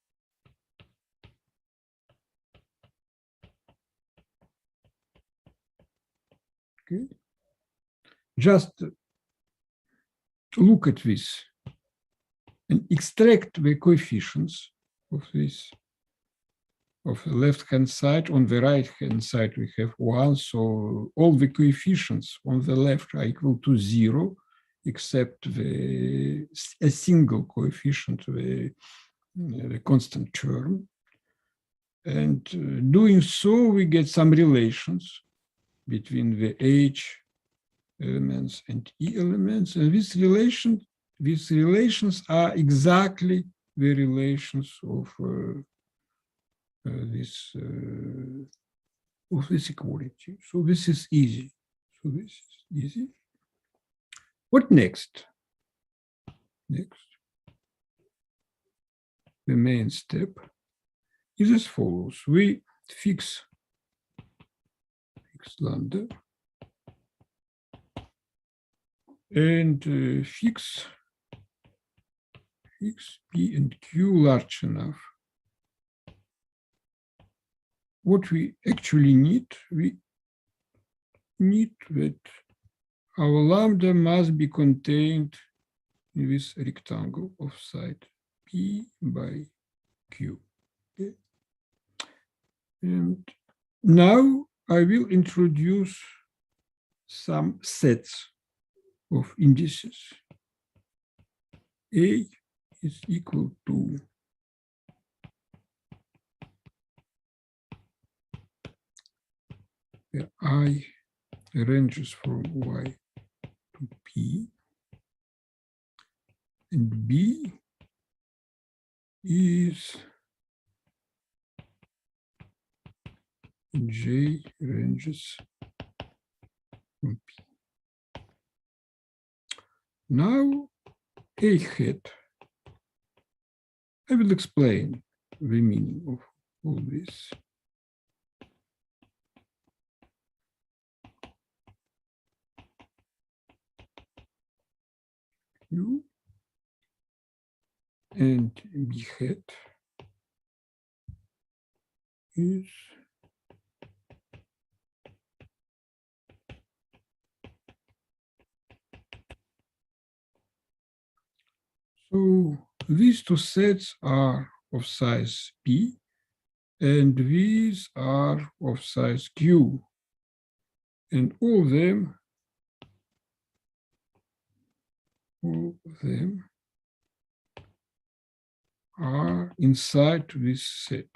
Okay. Just look at this and extract the coefficients of this. Of the left-hand side. On the right-hand side, we have 1. So all the coefficients on the left are equal to 0, except a single coefficient, the constant term. And doing so, we get some relations between the H elements and E elements. And these relations are exactly the relations of this equality. So this is easy. What next? Next, the main step is as follows. We fix lambda and fix P and Q large enough. What we actually need, we need that our lambda must be contained in this rectangle of side P by Q. Okay. And now I will introduce some sets of indices. A is equal to where I ranges from Y to P, and B is J ranges from P. Now A hat, I will explain the meaning of all this. Q and B hat is so these two sets are of size P and these are of size Q, and all of them are inside this set.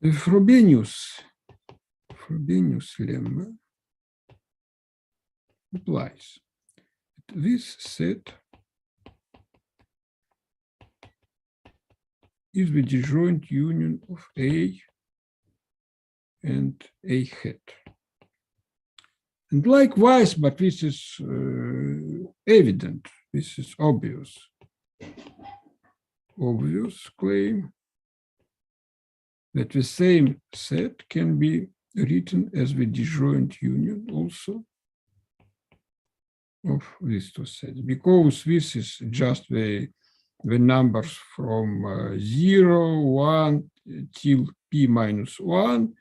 The Frabenius Lemma implies that this set is the disjoint union of A and A hat. And likewise, but this is evident, this is obvious claim that the same set can be written as the disjoint union also of these two sets, because this is just the numbers from 0, 1 till P minus 1,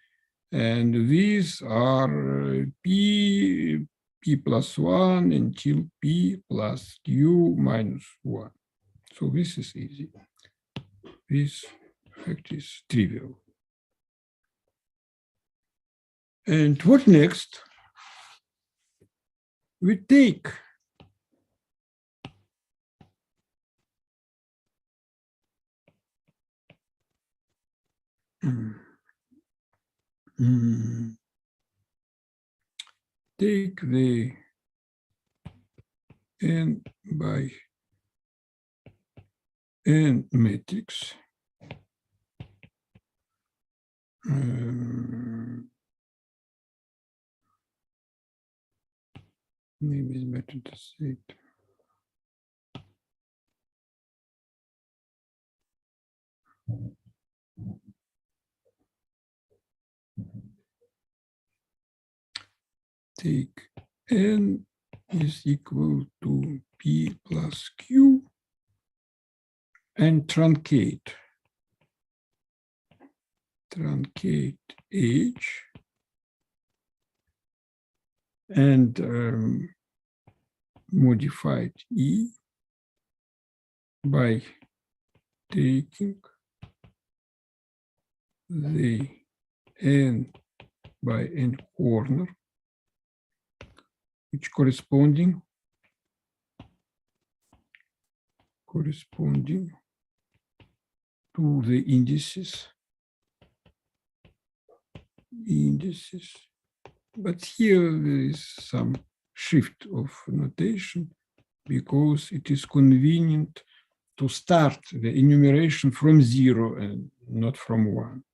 and these are P plus 1 until P plus Q minus 1. So this is easy. This fact is trivial. And what next? We take take the n by n matrix maybe it's better to say it. Take n is equal to P plus Q and truncate H and modified E by taking the n by n corner, which corresponding to the indices, but here there is some shift of notation because it is convenient to start the enumeration from 0 and not from 1.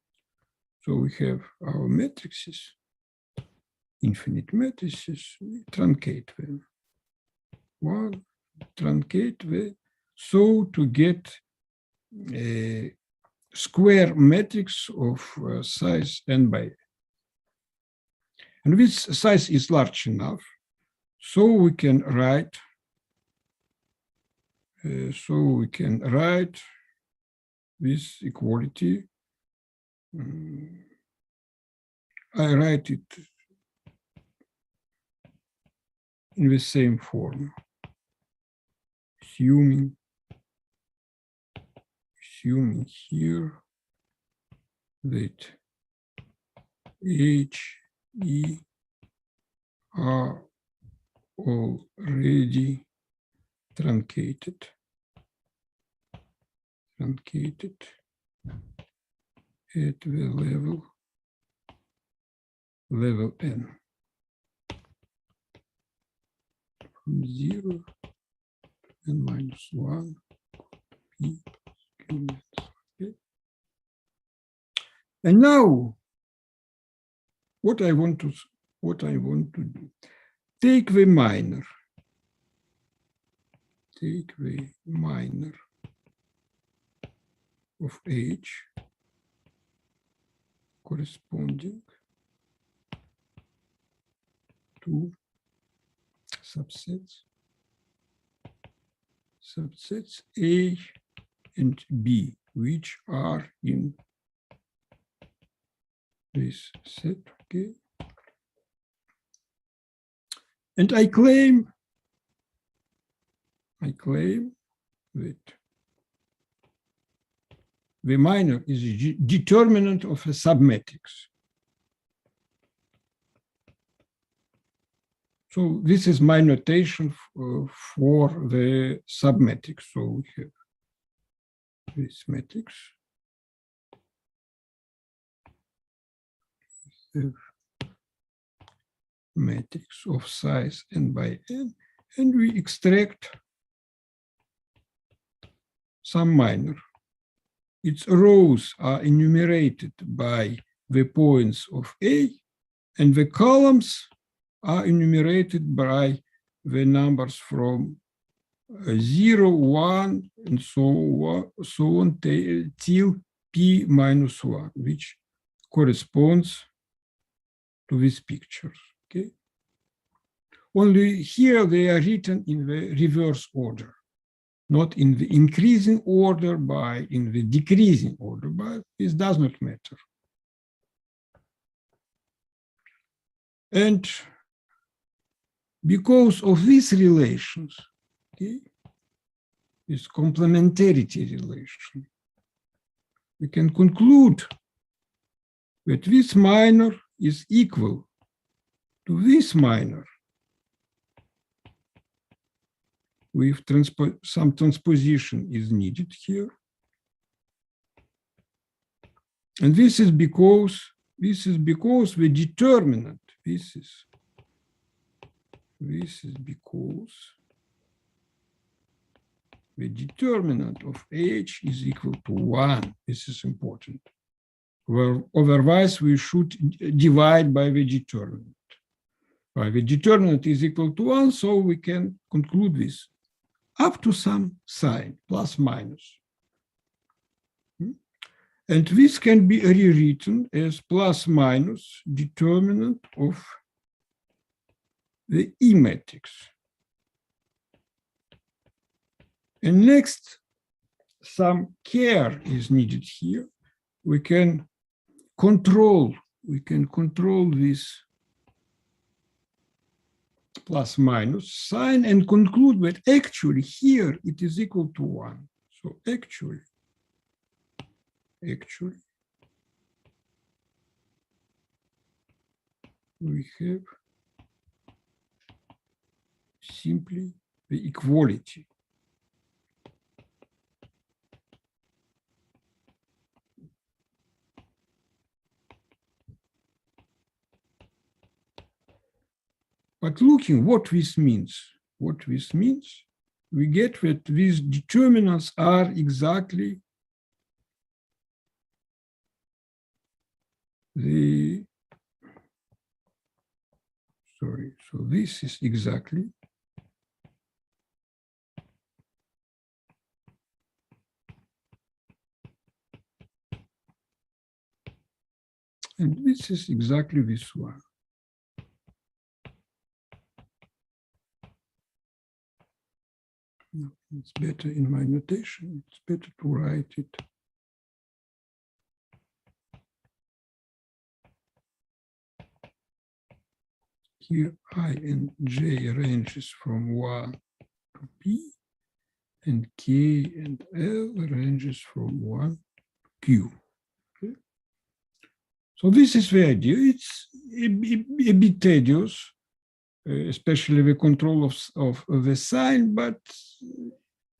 So we have our matrices, infinite matrices, we truncate them. One, truncate them, so to get square matrix of size n by n. And this size is large enough, so we can write this equality. I write it in the same form, assuming here that H, E are already truncated at the level n from 0 to n minus 1 p. Okay. And now what I want to do, take the minor of H corresponding to subsets A and B, which are in this set, okay? And I claim that the minor is a determinant of a submatrix. So this is my notation for the submatrix. So we have this matrix. Matrix of size n by n, and we extract some minor. Its rows are enumerated by the points of A, and the columns are enumerated by the numbers from 0, 1, and so on till p minus 1, which corresponds to these pictures. Okay. Only here they are written in the reverse order, not in the increasing order, in the decreasing order, but this does not matter. And because of these relations, okay, this complementarity relation, we can conclude that this minor is equal to this minor with some transposition is needed here. And this is because the determinant, this is because the determinant of H is equal to 1. This is important. Well, otherwise, we should divide by the determinant. The determinant is equal to 1, so we can conclude this up to some sign, plus minus. And this can be rewritten as plus minus determinant of the E matrix. And next, some care is needed here. We can control this plus minus sign and conclude that actually here it is equal to 1. So actually we have simply the equality. But looking what this means, we get that these determinants are exactly so this is exactly And this is exactly this one. No, it's better in my notation. It's better to write it. Here I and j ranges from 1 to p, and k and l ranges from 1 to q. Okay. So this is the idea. It's a bit tedious, especially the control of the sign, but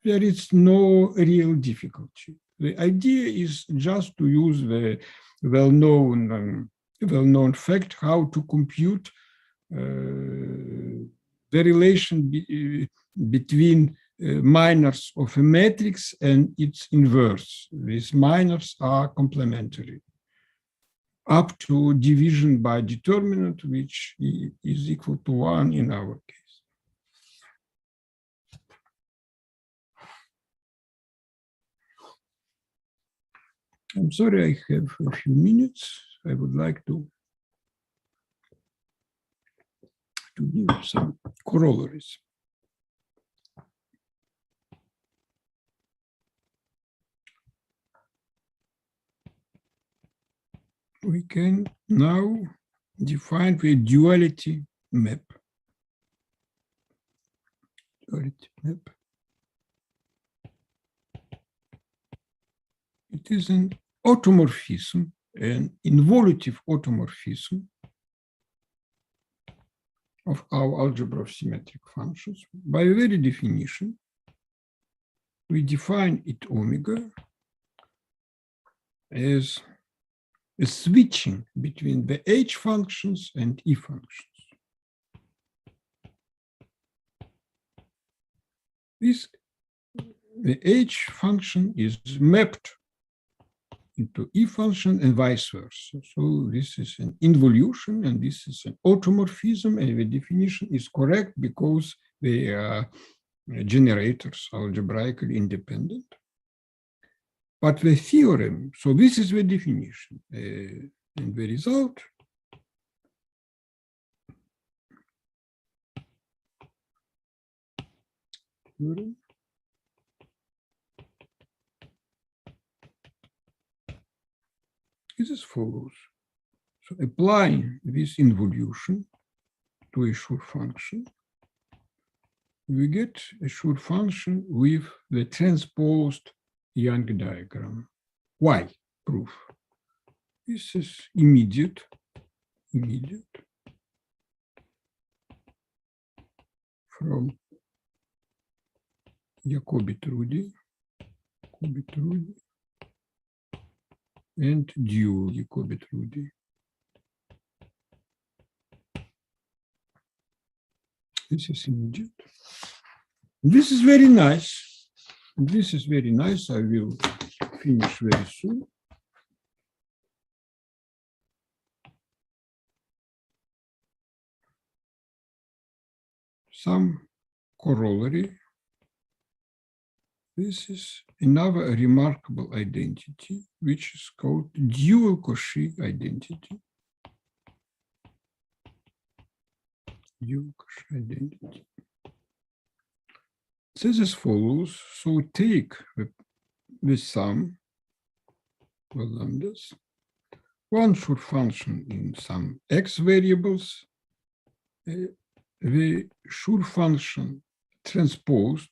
there is no real difficulty. The idea is just to use the well-known fact how to compute the relation between minors of a matrix and its inverse. These minors are complementary up to division by determinant, which is equal to 1 in our case. I'm sorry, I have a few minutes. I would like to give some corollaries. We can now define the duality map. Duality map. It is an automorphism, an involutive automorphism of our algebra of symmetric functions. By very definition, we define it omega as a switching between the h functions and e functions. The h function is mapped into e function and vice versa. So this is an involution and this is an automorphism, and the definition is correct because they are generators algebraically independent. But the theorem, so this is the definition, and the result theorem is as follows. So applying this involution to a Schur function, we get a Schur function with the transposed Young diagram. Why? Proof. This is immediate. From Jacobi-Trudi and dual Jacobi-Trudi. This is immediate. This is very nice. This is very nice. I will finish very soon. Some corollary. This is another remarkable identity, which is called dual Cauchy identity. Dual Cauchy identity. It says as follows. So take the sum of lambdas, one Schur function in some x variables, the Schur function transposed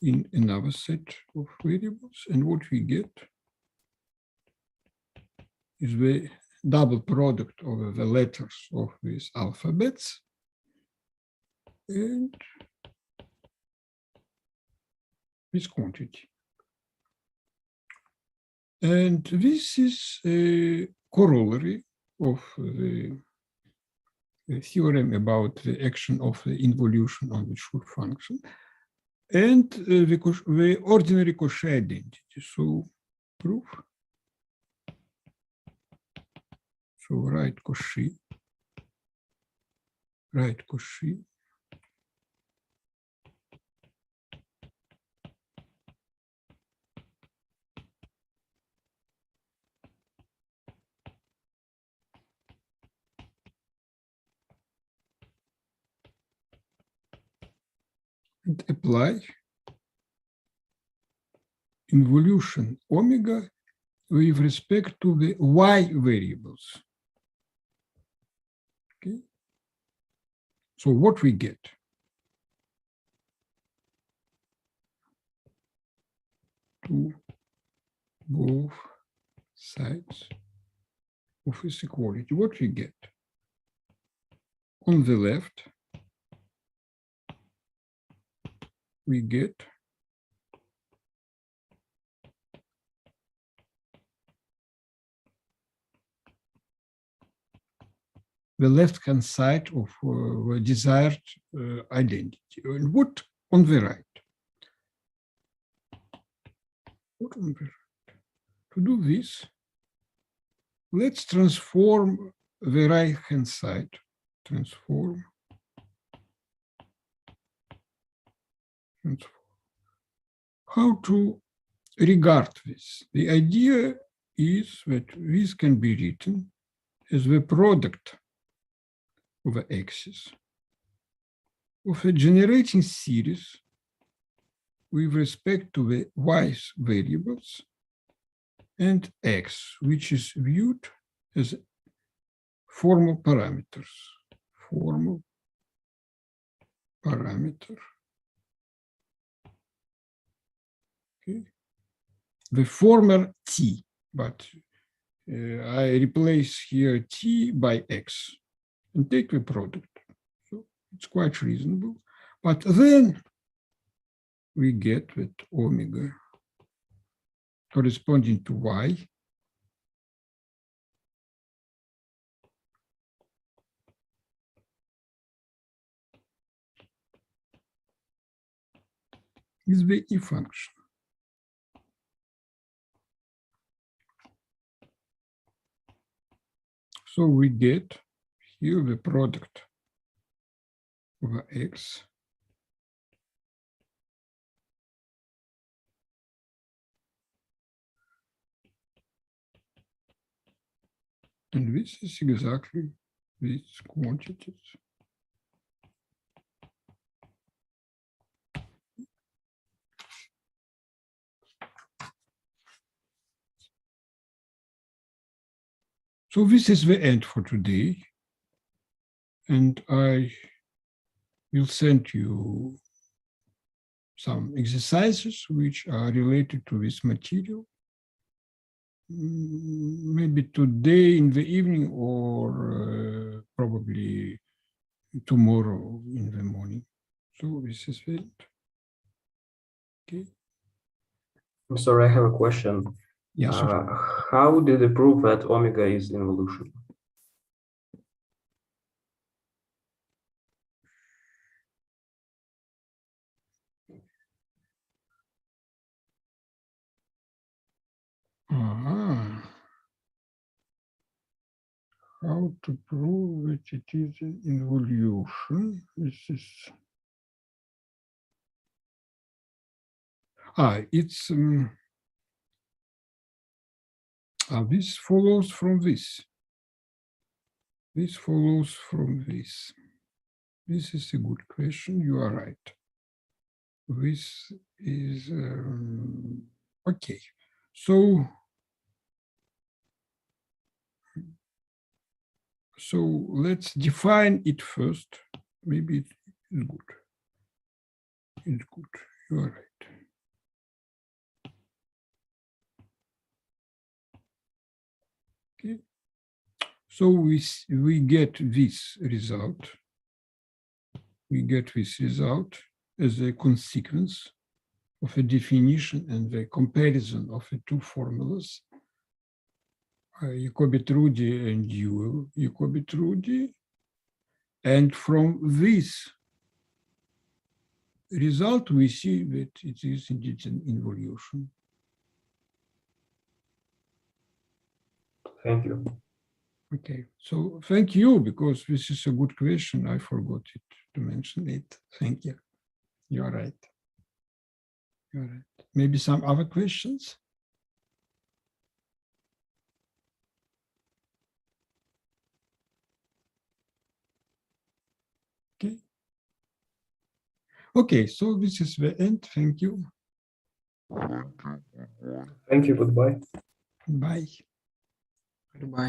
in another set of variables, and what we get is the double product of the letters of these alphabets and this quantity. And this is a corollary of the theorem about the action of the involution on the Schur function and the ordinary Cauchy identity. So proof. So write Cauchy. and apply involution omega with respect to the y variables. Okay. So what we get? To both sides of this equality, what we get? On the left, we get the left-hand side of the desired identity. And what on the right? What on the right? To do this, let's transform the right-hand side. Transform. How to regard this? The idea is that this can be written as the product of the axis of a generating series with respect to the y variables and x, which is viewed as formal parameters. Formal parameter. Okay. The former t, but I replace here t by x and take the product. So it's quite reasonable. But then we get that omega corresponding to y is the E function. So we get here the product over x and this is exactly these quantities. So this is the end for today, and I will send you some exercises which are related to this material, maybe today in the evening or probably tomorrow in the morning. So this is it. Okay. I'm sorry, I have a question. Yes. How did they prove that omega is involution? How to prove that it is an involution? This is it's this follows from this. This follows from this. This is a good question. You are right. This is okay. So let's define it first. Maybe it's good. It's good. You are right. Okay. So we get this result. We get this result as a consequence of a definition and the comparison of the two formulas, Jacobi-Trudi and dual Jacobi-Trudi. And from this result, we see that it is indeed an involution. Thank you. Okay, so thank you, because this is a good question. I forgot it to mention it. Thank you. You're right. You're right. Maybe some other questions? Okay. Okay, so this is the end. Thank you. Thank you. Goodbye. Bye. Goodbye.